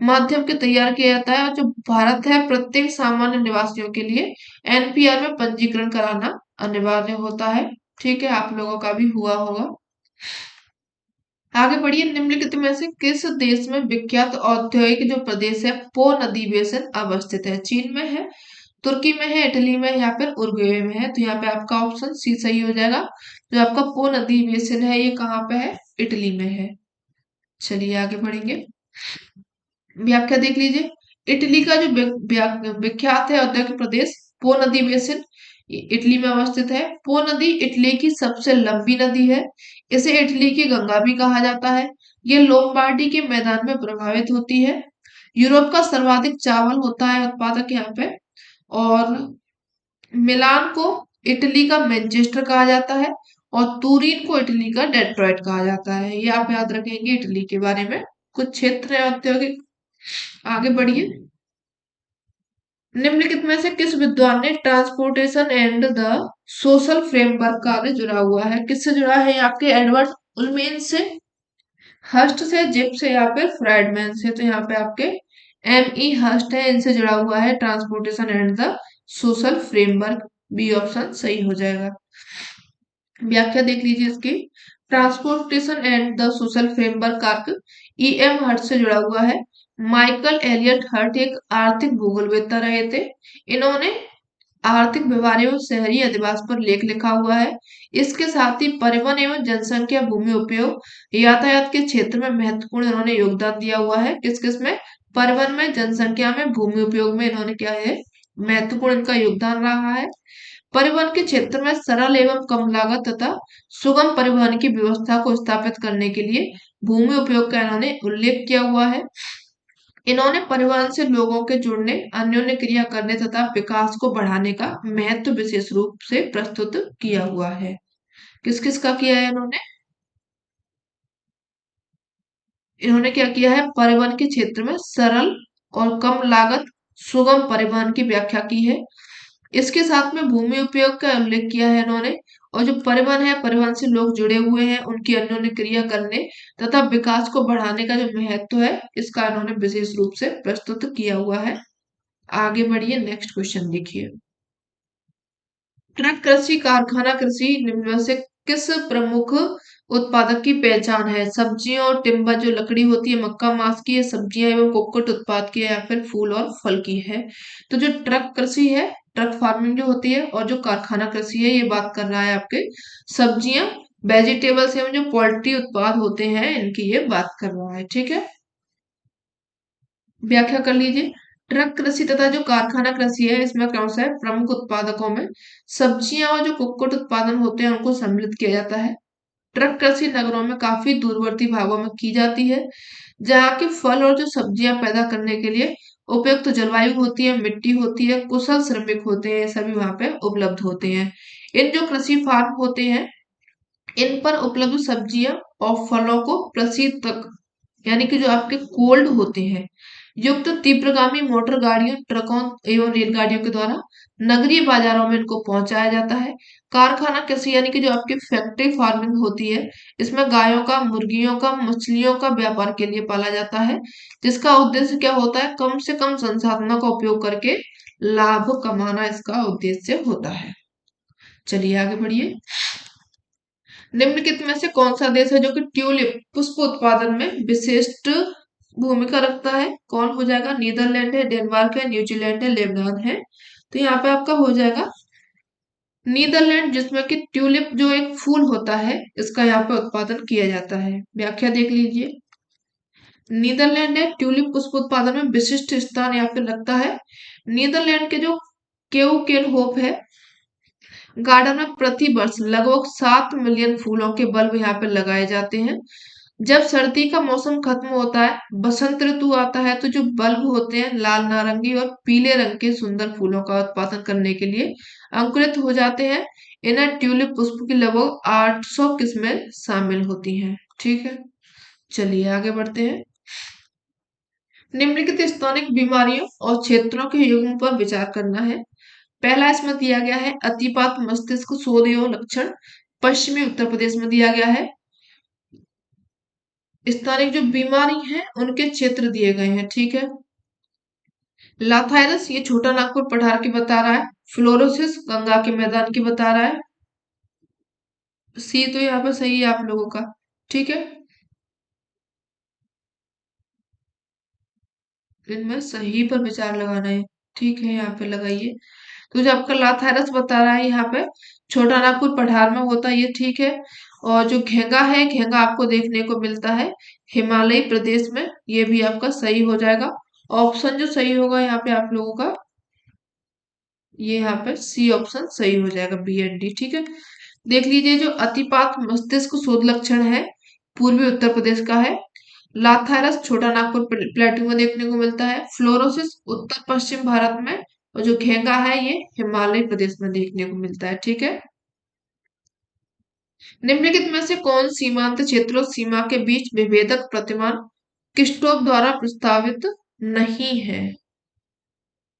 माध्यम के तैयार किया जाता है। और जो भारत है प्रत्येक सामान्य निवासियों के लिए एनपीआर में पंजीकरण कराना अनिवार्य होता है। ठीक है, आप लोगों का भी हुआ होगा। आगे बढ़िए। निम्नलिखित में से किस देश में विख्यात औद्योगिक जो प्रदेश है पो नदी बेसिन अवस्थित है, चीन में है, तुर्की में है, इटली में या फिर उरुग्वे में है। तो यहाँ पे आपका ऑप्शन सी सही हो जाएगा। जो आपका पो नदी बेसिन है ये कहाँ पे है, इटली में है। चलिए आगे बढ़ेंगे, व्याख्या देख लीजिए। इटली का जो विख्यात है औद्योगिक प्रदेश पो नदी बेसिन इटली में अवस्थित है। पो नदी इटली की सबसे लंबी नदी है, इसे इटली की गंगा भी कहा जाता है। ये लोम्बार्डी के मैदान में प्रभावित होती है। यूरोप का सर्वाधिक चावल होता है उत्पादक यहाँ पे। और मिलान को इटली का मैनचेस्टर कहा जाता है और तुरीन को इटली का डेट्रॉइट कहा जाता है। ये आप याद रखेंगे इटली के बारे में, कुछ क्षेत्र है औद्योगिक। आगे बढ़िए। निम्नलिखित में से किस विद्वान ने transportation and the social framework कार्य जुड़ा हुआ है, किससे जुड़ा है, आपके एडवर्ड उलमेन से, हर्स्ट से, जिप से या फिर फ्राइडमैन से। तो यहाँ पे आपके एम ई हर्स्ट है, इनसे जुड़ा हुआ है transportation and the social framework. B option सही हो जाएगा। व्याख्या देख लीजिए इसकी। Transportation and the social framework अर्क ई एम हर्ट से जुड़ा हुआ है। माइकल एलियट हर्ट एक आर्थिक भूगोलवेत्ता रहे थे। इन्होंने आर्थिक व्यवहार एवं शहरी अधिवास पर लेख लिखा हुआ है। इसके साथ ही परिवहन एवं जनसंख्या, भूमि उपयोग, यातायात के क्षेत्र में महत्वपूर्ण इन्होंने योगदान दिया हुआ है। किस किस में? परिवहन में, जनसंख्या में, भूमि उपयोग में इन्होंने क्या है, महत्वपूर्ण इनका योगदान रहा है। परिवहन के क्षेत्र में सरल एवं कम लागत तथा सुगम परिवहन की व्यवस्था को स्थापित करने के लिए भूमि उपयोग का इन्होंने उल्लेख किया हुआ है। इन्होंने परिवहन से लोगों के जुड़ने, अन्योन्य क्रिया करने तथा विकास को बढ़ाने का महत्व विशेष रूप से प्रस्तुत किया हुआ है। किस किस का किया है इन्होंने? इन्होंने क्या किया है? परिवहन के क्षेत्र में सरल और कम लागत सुगम परिवहन की व्याख्या की है। इसके साथ में भूमि उपयोग का उल्लेख किया है इन्होंने। और जो परिवहन है, परिवहन से लोग जुड़े हुए हैं, उनकी अन्योन्य क्रिया करने तथा विकास को बढ़ाने का जो महत्व है, इसका इन्होंने विशेष रूप से प्रस्तुत किया हुआ है। आगे बढ़िए, नेक्स्ट क्वेश्चन देखिए। ट्रक कृषि, कारखाना कृषि निम्न में से किस प्रमुख उत्पादक की पहचान है? सब्जियों और टिम्बर, जो लकड़ी होती है, मक्का मांस की है, सब्जियां एवं कुक्कुट उत्पाद की है, या फिर फूल और फल की है? तो जो ट्रक कृषि है, ट्रक फार्मिंग जो होती है, और जो कारखाना कृषि है, ये बात कर रहा है आपके सब्जियां, वेजिटेबल्स एवं जो पोल्ट्री उत्पाद होते हैं, इनकी ये बात कर रहा है। ठीक है, व्याख्या कर लीजिए। ट्रक कृषि तथा जो कारखाना कृषि है, इसमें कौन सा है? प्रमुख उत्पादकों में सब्जियां और जो कुक्कुट उत्पादन होते हैं, उनको सम्मिलित किया जाता है। ट्रक कृषि नगरों में काफी दूरवर्ती भागों में की जाती है, जहाँ के फल और जो सब्जियां पैदा करने के लिए उपयुक्त जलवायु होती है, मिट्टी होती है, कुशल श्रमिक होते हैं, सभी वहां पे उपलब्ध होते हैं। इन जो कृषि फार्म होते हैं, इन पर उपलब्ध सब्जियां और फलों को प्रशीतक, यानी कि जो आपके कोल्ड होते हैं, युक्त तीव्रगामी मोटर गाड़ियों, ट्रकों एवं रेलगाड़ियों के द्वारा नगरीय बाजारों में इनको पहुंचाया जाता है। कारखाना कृषि यानी कि जो आपकी फैक्ट्री फार्मिंग होती है, इसमें गायों का, मुर्गियों का, मछलियों का व्यापार के लिए पाला जाता है, जिसका उद्देश्य क्या होता है? कम से कम संसाधनों का उपयोग करके लाभ कमाना इसका उद्देश्य होता है। चलिए आगे बढ़िए। निम्नलिखित में से कौन सा देश है जो कि ट्यूलिप पुष्प उत्पादन में विशिष्ट भूमिका रखता है? कौन हो जाएगा? नीदरलैंड है, डेनमार्क है, न्यूजीलैंड है, लेबनान है। तो यहाँ पे आपका हो जाएगा नीदरलैंड, जिसमें कि ट्यूलिप जो एक फूल होता है, इसका यहाँ पे उत्पादन किया जाता है। व्याख्या देख लीजिए। नीदरलैंड है ट्यूलिप पुष्प उत्पादन में विशिष्ट स्थान यहाँ पे लगता है। नीदरलैंड के जो केऊ होप है, गार्डन में प्रति वर्ष लगभग 7 मिलियन फूलों के बल्ब यहाँ पे लगाए जाते हैं। जब सर्दी का मौसम खत्म होता है, बसंत ऋतु आता है, तो जो बल्ब होते हैं लाल, नारंगी और पीले रंग के सुंदर फूलों का उत्पादन करने के लिए अंकुरित हो जाते हैं। इन्हें ट्यूलिप पुष्प की लगभग 800 किस्में शामिल होती हैं। ठीक है, चलिए आगे बढ़ते हैं। निम्नलिखित स्थानिक बीमारियों और क्षेत्रों के युग्म पर विचार करना है। पहला इसमें दिया गया है अतिपात मस्तिष्क शोध एवं लक्षण, पश्चिमी उत्तर प्रदेश में दिया गया है। स्थानिक जो बीमारी है, उनके क्षेत्र दिए गए हैं। ठीक है, लाथाइरस ये छोटा नागपुर पठार की बता रहा है। फ्लोरोसिस गंगा के मैदान की बता रहा है। सी तो यहाँ पर सही है आप लोगों का। ठीक है, इनमें सही पर विचार लगाना है। ठीक है, यहाँ पे लगाइए। तो जो आपका लाथाइरस बता रहा है, यहाँ पे छोटा नागपुर पठार में होता है, ये ठीक है। और जो घेंगा है, घेंगा आपको देखने को मिलता है हिमालय प्रदेश में, ये भी आपका सही हो जाएगा। ऑप्शन जो सही होगा यहाँ पे आप लोगों का, ये यहाँ पे सी ऑप्शन सही हो जाएगा, बी एंड डी। ठीक है, देख लीजिए। जो अतिपात मस्तिष्क शोध लक्षण है, पूर्वी उत्तर प्रदेश का है। लाथाइरस छोटा नागपुर प्लेटू में देखने को मिलता है। फ्लोरोसिस उत्तर पश्चिम भारत में। और जो घेंगा है, ये हिमालय प्रदेश में देखने को मिलता है। ठीक है, निम्नलिखित में से कौन सीमांत क्षेत्रों सीमा के बीच विभेदक प्रतिमान किस्टोव द्वारा प्रस्तावित नहीं है?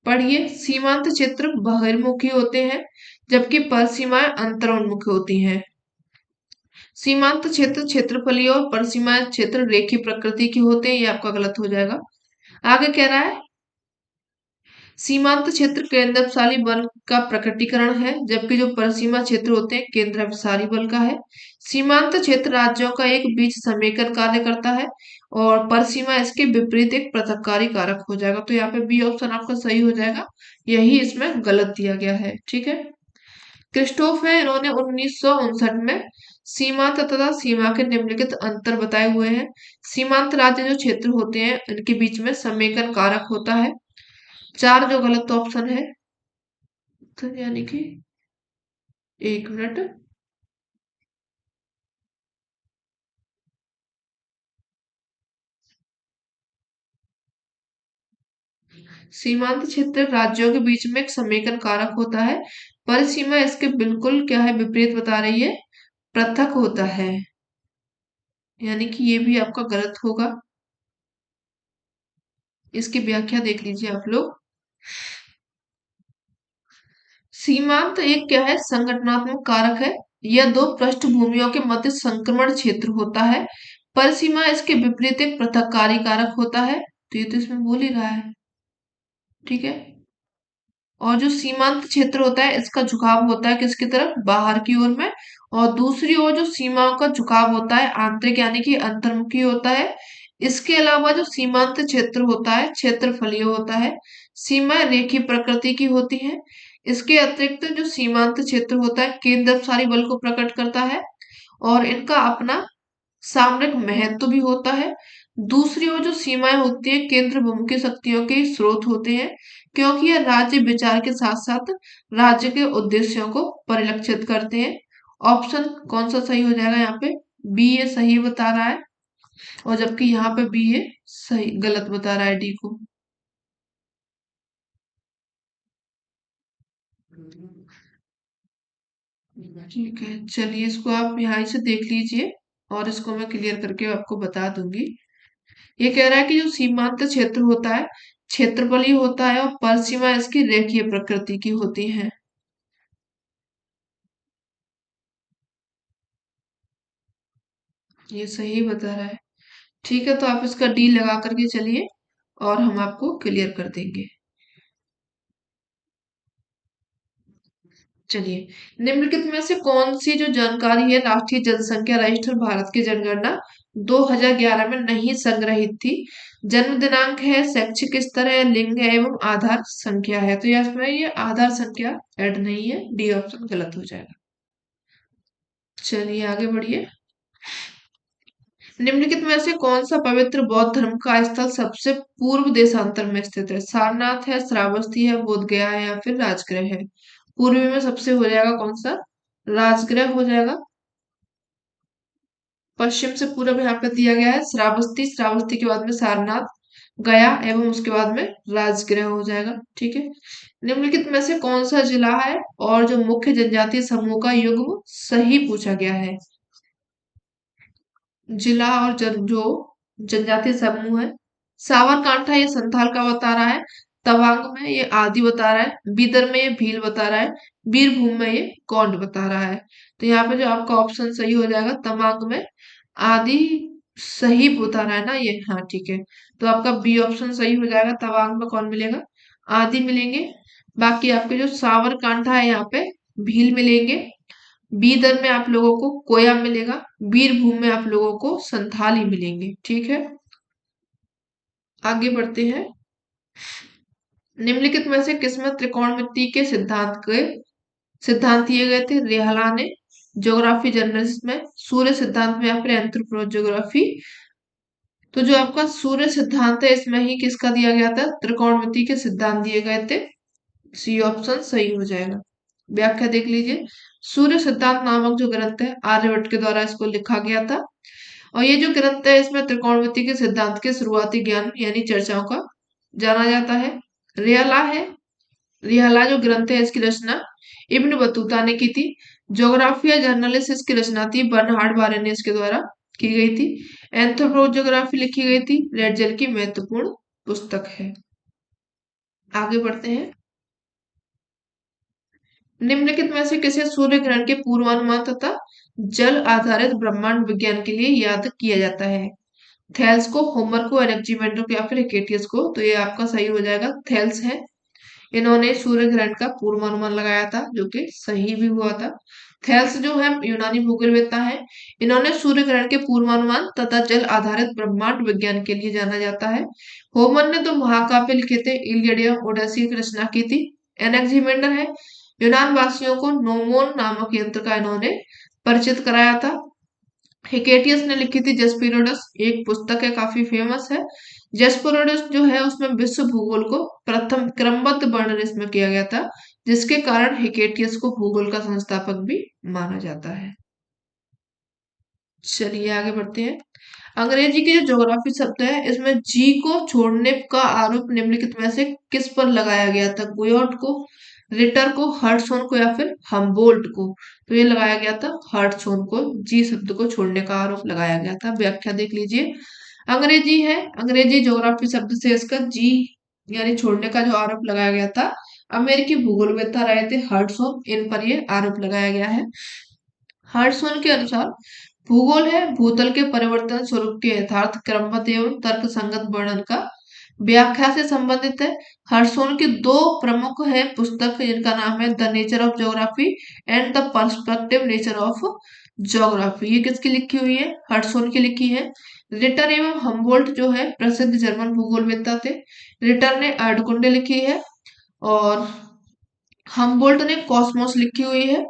पढ़िए। सीमांत क्षेत्र बहिर्मुखी होते हैं, जबकि पर सीमाएं अंतरोन्मुखी होती हैं। सीमांत क्षेत्र क्षेत्रफलीय और परिसीमा क्षेत्र रेखीय प्रकृति के होते हैं, ये आपका गलत हो जाएगा। आगे कह रहा है सीमांत क्षेत्र केंद्रापसारी बल का प्रकटीकरण है, जबकि जो परिसीमा क्षेत्र होते हैं केंद्रापसारी बल का है। सीमांत क्षेत्र राज्यों का एक बीच समेकन कार्य करता है और परिसीमा इसके विपरीत एक पृथककारी कारक हो जाएगा। तो यहाँ पे बी ऑप्शन आपका सही हो जाएगा, यही इसमें गलत दिया गया है। ठीक है, क्रिस्टोफ है, इन्होंने 1959 में सीमांत तथा सीमा के निम्नलिखित अंतर बताए हुए हैं। सीमांत राज्य जो क्षेत्र होते हैं इनके बीच में समेकन कारक होता है। चार जो गलत ऑप्शन है, तो यानी कि एक मिनट, सीमांत क्षेत्र राज्यों के बीच में एक समेकन कारक होता है, परिसीमा इसके बिल्कुल क्या है विपरीत बता रही है, पृथक होता है, यानी कि ये भी आपका गलत होगा। इसकी व्याख्या देख लीजिए आप लोग। सीमांत एक क्या है, संगठनात्मक कारक है, यह दो पृष्ठभूमियों के मध्य संक्रमण क्षेत्र होता है। परिसीमा इसके विपरीत एक पृथककारी कारक होता है, तो ये तो इसमें बोल ही रहा है। ठीक है, और जो सीमांत क्षेत्र होता है इसका झुकाव होता है किसकी तरफ, बाहर की ओर में, और दूसरी ओर जो सीमाओं का झुकाव होता है आंतरिक यानी कि अंतर्मुखी होता है। इसके अलावा जो सीमांत क्षेत्र होता है क्षेत्रफलीय होता है, सीमाएं रेखीय प्रकृति की होती हैं। इसके अतिरिक्त जो सीमांत क्षेत्र होता है केंद्रपसारी बल को प्रकट करता है और इनका अपना सामरिक महत्व भी होता है। दूसरी ओर जो सीमाएं होती है केंद्र बहुमुखी शक्तियों के स्रोत होते हैं, क्योंकि यह राज्य विचार के साथ साथ राज्य के उद्देश्यों को परिलक्षित करते हैं। ऑप्शन कौन सा सही हो जाएगा यहाँ पे, बी ये सही बता रहा है, और जबकि यहाँ पे बी ये सही गलत बता रहा है डी को। ठीक है, चलिए इसको आप यहाँ से देख लीजिए और इसको मैं क्लियर करके आपको बता दूंगी। ये कह रहा है कि जो सीमांत क्षेत्र होता है क्षेत्रफलीय होता है और परिसीमा इसकी रेखीय प्रकृति की होती है। ये सही बता रहा है। ठीक है, तो आप इसका डी लगा करके चलिए और हम आपको क्लियर कर देंगे। चलिए, निम्नलिखित में से कौन सी जो जानकारी है राष्ट्रीय जनसंख्या रजिस्टर भारत की जनगणना 2011 में नहीं संग्रहित थी। जन्म दिनांक है, शैक्षिक स्तर है, लिंग है एवं आधार संख्या है। तो इसमें ये आधार संख्या ऐड नहीं है, डी ऑप्शन गलत हो जाएगा। चलिए आगे बढ़िए। निम्नलिखित में से कौन सा पवित्र बौद्ध धर्म का स्थल सबसे पूर्व देशांतर में स्थित है, सारनाथ है, श्रावस्ती है, बोध गया है या फिर राजगृह है। पूर्वी में सबसे हो जाएगा कौन सा, राजगृह हो जाएगा। पश्चिम से पूरब यहाँ पे दिया गया है श्रावस्ती, श्रावस्ती के बाद में सारनाथ, गया एवं उसके बाद में राजगृह हो जाएगा। ठीक है, निम्नलिखित में से कौन सा जिला है और जो मुख्य जनजातीय समूह का युग्म सही पूछा गया है। जिला और जो जनजातीय समूह है, सावरकांठा ये संथाल का बता रहा है, तवांग में ये आदि बता रहा है, बीदर में ये भील बता रहा है, बीरभूम में ये गोंड बता रहा है। तो यहाँ पे जो आपका ऑप्शन सही हो जाएगा तवांग में आदि सही बता रहा है ना ये, हाँ ठीक है। तो आपका बी ऑप्शन सही हो जाएगा, तवांग में कौन मिलेगा, आदि मिलेंगे। बाकी आपके जो सावरकांठा है यहाँ पे भील मिलेंगे, बीदर में आप लोगों को कोया मिलेगा, बीरभूम में आप लोगों को संथाली मिलेंगे। ठीक है, आगे बढ़ते हैं। निम्नलिखित में से किसमें त्रिकोणमिति के सिद्धांत दिए गए थे, रेहला ने ज्योग्राफी जर्नलिस्ट में, सूर्य सिद्धांत में या फिर एंथ्रोपोज्योग्राफी। तो जो आपका सूर्य सिद्धांत है इसमें ही किसका दिया गया था, त्रिकोणमिति के सिद्धांत दिए गए थे, सी ऑप्शन सही हो जाएगा। व्याख्या देख लीजिए। सूर्य सिद्धांत नामक जो ग्रंथ है आर्यभट्ट के द्वारा इसको लिखा गया था, और ये जो ग्रंथ है इसमें त्रिकोणमिति के सिद्धांत के शुरुआती ज्ञान यानी चर्चाओं का जाना जाता है। रियला है, रियला जो ग्रंथ है इसकी रचना इब्न बतूता ने की थी। ज्योग्राफिया जर्नलिस्ट इसकी रचना थी बर्नहार्ड बारेनेस के द्वारा की गई थी। एंथ्रोपोज्योग्राफी लिखी गई थी रेडजल की महत्वपूर्ण पुस्तक है। आगे बढ़ते हैं। निम्नलिखित में से किसे सूर्य ग्रहण के पूर्वानुमान तथा जल आधारित ब्रह्मांड विज्ञान के लिए याद किया जाता है? थेल्स को, होमर को, एनेक्सीमेंडर को या फिर हेकेटियस को? तो ये आपका सही हो जाएगा, थेल्स है। इन्होंने सूर्य ग्रहण का पूर्वानुमान लगाया था, जो कि सही भी हुआ था। थेल्स जो है यूनानी भूगोलवेत्ता है। इन्होंने सूर्य ग्रहण के पूर्वानुमान तथा जल आधारित ब्रह्मांड विज्ञान के लिए जाना जाता है। होमर ने तो महाकाव्य लिखे थे, इलियड एवं ओडेसी की रचना की थी। एनेक्सीमेंडर है, यूनान वासियों को नोमोन नामक यंत्र का इन्होंने परिचित कराया था। हिकेटियस ने लिखी थी जेस्पेरोडस, एक पुस्तक है, काफी फेमस है। जेस्पेरोडस जो है उसमें विश्व भूगोल को प्रथम क्रमबद्ध वर्णन इसमें किया गया था, जिसके कारण हिकेटियस को भूगोल का संस्थापक भी माना जाता है। चलिए आगे बढ़ते हैं। अंग्रेजी के जो ज्योग्राफी शब्द है, इसमें जी को छोड़ने का आरोप निम्नलिखित में से किस पर लगाया गया था? गुयोट को, रिटर को, हर्ट्सोन को या फिर हम्बोल्ट को? तो ये लगाया गया था हर्ट्सोन को, जी शब्द को छोड़ने का आरोप लगाया गया था। व्याख्या देख लीजिए। अंग्रेजी है, अंग्रेजी ज्योग्राफी शब्द से इसका जी यानी छोड़ने का जो आरोप लगाया गया था, अमेरिकी भूगोलवेत्ता रहे थे हर्ट्सोन, इन पर ये आरोप लगाया गया है। हर्ट्समैन के अनुसार भूगोल है भूतल के परिवर्तन स्वरूप के यथार्थ क्रमबद्ध एवं तर्क संगत वर्णन का व्याख्या से संबंधित है। हर्ट्समैन की दो प्रमुख है पुस्तक, जिनका नाम है the nature of geography and the perspective nature of geography. ये किसकी लिखी हुई है? हर्ट्समैन की लिखी है। रिटर एवं हम्बोल्ट जो है प्रसिद्ध जर्मन भूगोलवेत्ता थे। रिटर ने अर्धकुंडे लिखी है और हम्बोल्ट ने कॉस्मोस लिखी हुई है।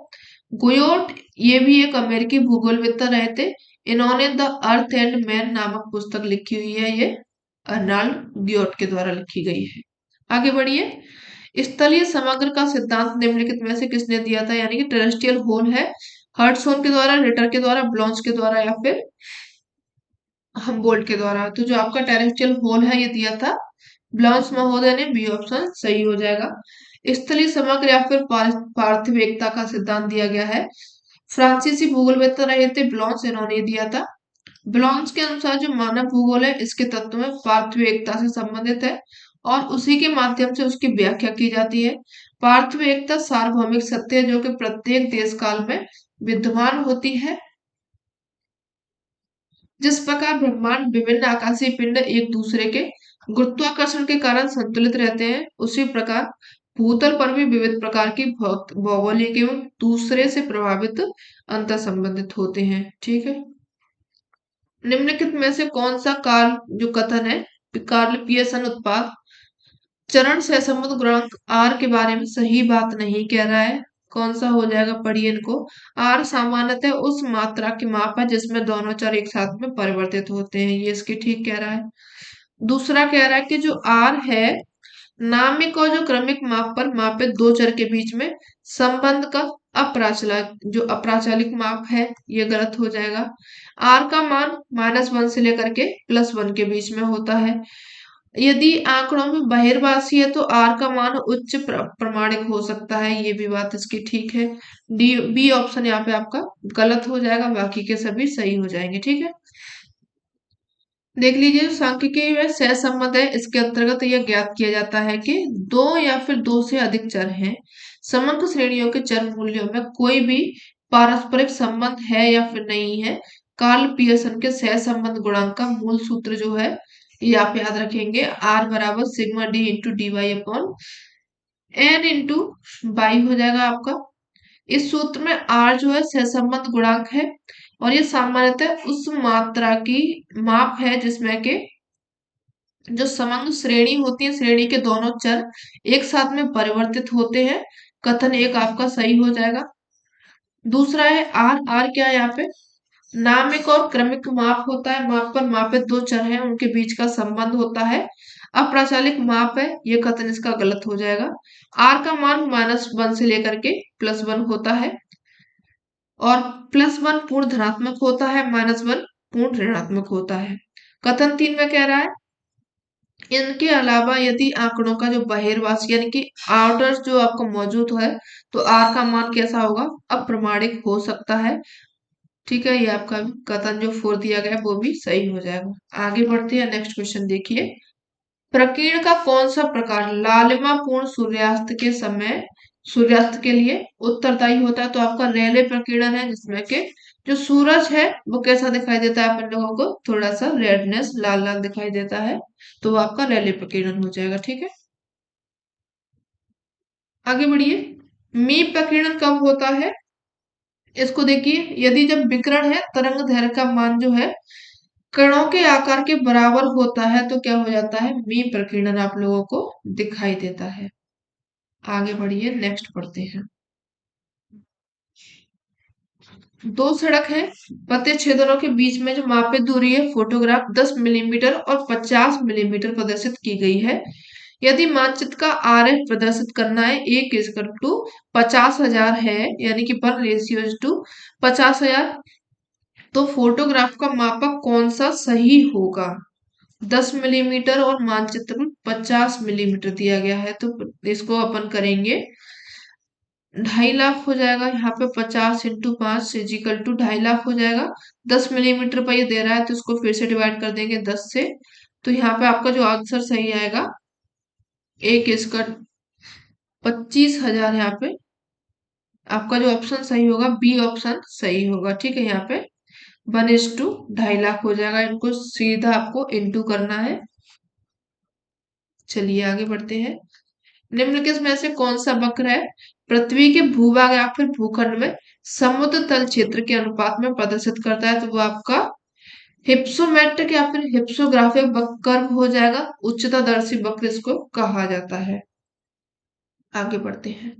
गुयोट ये भी एक अमेरिकी भूगोलवेत्ता रहे थे। इन्होंने द अर्थ एंड मैन नामक पुस्तक लिखी हुई है, ये अर्नाल्ड गुयोट के द्वारा लिखी गई है। आगे बढ़िए। स्थलीय समग्र का सिद्धांत निम्नलिखित में से किसने दिया था? यानी कि टेरेस्ट्रियल होल है, हर्ट्सोन के द्वारा, रिटर के द्वारा, ब्लॉन्स के द्वारा या फिर हम्बोल्ट के द्वारा? तो जो आपका टेरेस्ट्रियल होल है ये दिया था ब्लॉन्स महोदय ने, बी ऑप्शन सही हो जाएगा। स्थलीय समग्र या फिर पार्थिव एकता का सिद्धांत दिया गया है, फ्रांसीसी भूगोलवेत्ता रहे थे ब्लॉन्स, इन्होंने दिया था। ब्लॉन्स के अनुसार जो मानव भूगोल है इसके तत्व में पार्थिव एकता से संबंधित है और उसी के माध्यम से उसकी व्याख्या की जाती है। पार्थिव एकता सार्वभौमिक सत्य है जो कि प्रत्येक देश काल में विद्यमान होती है। जिस प्रकार ब्रह्मांड विभिन्न आकाशीय पिंड एक दूसरे के गुरुत्वाकर्षण के कारण संतुलित रहते हैं, उसी प्रकार भूतल पर भी विविध प्रकार की भौगोलिक एवं दूसरे से प्रभावित अंतर संबंधित होते हैं। ठीक है। निम्नलिखित में से कौन सा कार्ल जो कथन है कार्ल पियर्सन उत्पाद चरण सहसंबंध गुणांक आर के बारे में सही बात नहीं कह रहा है? कौन सा हो जाएगा? पढ़िए इनको। आर सामान्यतः उस मात्रा की माप है जिसमें दोनों चर एक साथ में परिवर्तित होते हैं, ये इसकी ठीक कह रहा है। दूसरा कह रहा है कि जो आर है नामिक और जो क्रमिक माप पर मापित दो चर के बीच में संबंध का जो अप्राचलिक माप है, ये गलत हो जाएगा। आर का मान -1 से लेकर के +1 के बीच में होता है। यदि आंकड़ों में बहिर्वासी है तो आर का मान उच्च प्रमाणिक हो सकता है, ये भी बात इसकी ठीक है। डी बी ऑप्शन यहाँ पे आपका गलत हो जाएगा, बाकी के सभी सही हो जाएंगे। ठीक है। देख लीजिए, सांख्यिकी में सहसंबंध है, इसके अंतर्गत यह ज्ञात किया जाता है कि दो या फिर दो से अधिक चर हैं, समग्र श्रेणियों के चर मूल्यों में कोई भी पारस्परिक संबंध है या फिर नहीं है। कार्ल पियर्सन के सहसंबंध गुणांक का मूल सूत्र जो है ये आप याद रखेंगे, आर बराबर sigma D into D Y upon N into by हो जाएगा आपका। इस सूत्र में आर जो है सहसंबंध गुणांक है और ये सामान्यतः उस मात्रा की माप है जिसमें के जो समग्र श्रेणी होती है, श्रेणी के दोनों चर एक साथ में परिवर्तित होते हैं। कथन एक आपका सही हो जाएगा। दूसरा है आर, आर क्या है यहाँ पे? नामिक और क्रमिक माप होता है, माप पर मापित दो चर हैं उनके बीच का संबंध होता है। अप्राचलिक माप है, ये कथन इसका गलत हो जाएगा। आर का मान -1 से लेकर के +1 होता है और +1 पूर्ण धनात्मक होता है, -1 पूर्ण ऋणात्मक होता है। कथन 3 में कह रहा है इनके अलावा यदि आंकड़ों का जो बहिर्वासी यानी कि आउटर जो आपको मौजूद है तो आर का मान कैसा होगा? अप्रमाणिक हो सकता है। ठीक है, ये आपका कथन जो 4 दिया गया है वो भी सही हो जाएगा। आगे बढ़ते हैं, नेक्स्ट क्वेश्चन देखिए। प्रकीर्ण का कौन सा प्रकार लालिमा पूर्ण सूर्यास्त के समय सूर्यास्त के लिए उत्तरदायी होता है। तो आपका रेले प्रकीर्णन है, जिसमें कि जो सूरज है वो कैसा दिखाई देता है अपन लोगों को, थोड़ा सा रेडनेस लाल लाल दिखाई देता है, तो वो आपका रेले प्रकीर्णन हो जाएगा। ठीक है, आगे बढ़िए। मी प्रकीर्णन कब होता है, इसको देखिए। यदि जब विकिरण है तरंग दैर्घ्य का मान जो है कणों के आकार के बराबर होता है तो क्या हो जाता है, मी प्रकीर्णन आप लोगों को दिखाई देता है। आगे बढ़िए, नेक्स्ट पढ़ते हैं। दो सड़क है, पते छेदनों के बीच में जो मापित दूरी है फोटोग्राफ 10 मिलीमीटर और 50 मिलीमीटर प्रदर्शित की गई है। यदि मानचित्र का आरेख प्रदर्शित करना है, 1:50,000 है, यानी कि 1:50,000, तो फोटोग्राफ का मापक कौन सा सही होगा। 10 मिलीमीटर और मानचित्र में 50 मिलीमीटर दिया गया है, तो इसको अपन करेंगे 2.5 लाख हो जाएगा। यहाँ पे 50 × 5 इजिकल टू 2.5 लाख हो जाएगा। 10 मिलीमीटर पर ये दे रहा है, तो इसको फिर से डिवाइड कर देंगे 10 से। तो यहाँ पे आपका जो आंसर सही आएगा, एक इसका 25,000, यहाँ पे आपका जो ऑप्शन सही होगा बी ऑप्शन सही होगा। ठीक है, यहाँ पे 1:2.5 लाख हो जाएगा। इनको सीधा आपको इंटू करना है। चलिए आगे बढ़ते हैं। निम्नलिखित में से कौन सा वक्र है पृथ्वी के भूभाग या फिर भूखंड में समुद्र तल क्षेत्र के अनुपात में प्रदर्शित करता है, तो वो आपका हिप्सोमेट्रिक या फिर हिप्सोग्राफिक वक्र हो जाएगा। उच्चता दर्शी वक्र इसको कहा जाता है। आगे बढ़ते हैं।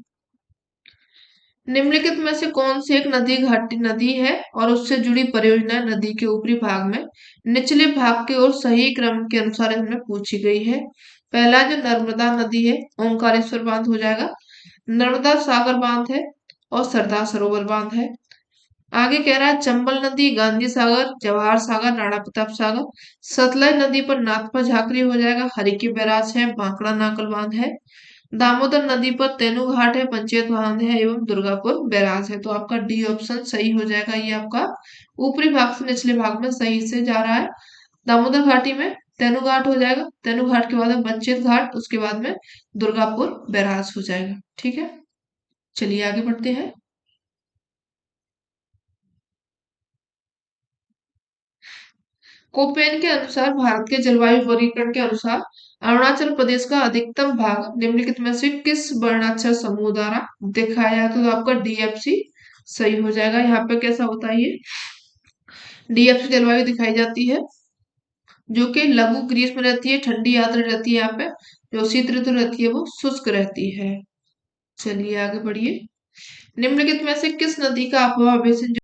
निम्नलिखित में से कौन सी एक नदी घाटी नदी है और उससे जुड़ी परियोजना नदी के ऊपरी भाग में निचले भाग की ओर सही क्रम के अनुसार इसमें पूछी गई है। पहला जो नर्मदा नदी है, ओंकारेश्वर बांध हो जाएगा। नर्मदा सागर बांध है और सरदार सरोवर बांध है। आगे कह रहा है चंबल नदी, गांधी सागर, जवाहर सागर, राणा प्रताप सागर। सतलज नदी पर नाथपा झाकरी हो जाएगा। हरिकी बैराज है, बांकड़ा नाकल बांध है। दामोदर नदी पर तेनू घाट है, पंचेत बांध है एवं दुर्गापुर बैराज है। तो आपका डी ऑप्शन सही हो जाएगा। ये आपका ऊपरी भाग से निचले भाग में सही से जा रहा है। दामोदर घाटी में तेनू घाट हो जाएगा, तेनू घाट के बाद में पंचेत घाट, उसके बाद में दुर्गापुर बैराज हो जाएगा। ठीक है, चलिए आगे बढ़ते हैं। कोपेन के अनुसार भारत के जलवायु वर्गीकरण के अनुसार अरुणाचल प्रदेश का अधिकतम भाग निम्नलिखित में से किस वर्णाक्षर समूह द्वारा दिखाया, तो आपका डीएफसी सही हो जाएगा। यहाँ पे कैसा होता है, ये डीएफसी जलवायु दिखाई जाती है जो कि लघु ग्रीष्म रहती है, ठंडी आर्द्र रहती है। यहाँ पे जो शीत ऋतु रहती है वो शुष्क रहती है। चलिए आगे बढ़िए। निम्नलिखित में से किस नदी का अपवाह बेसिन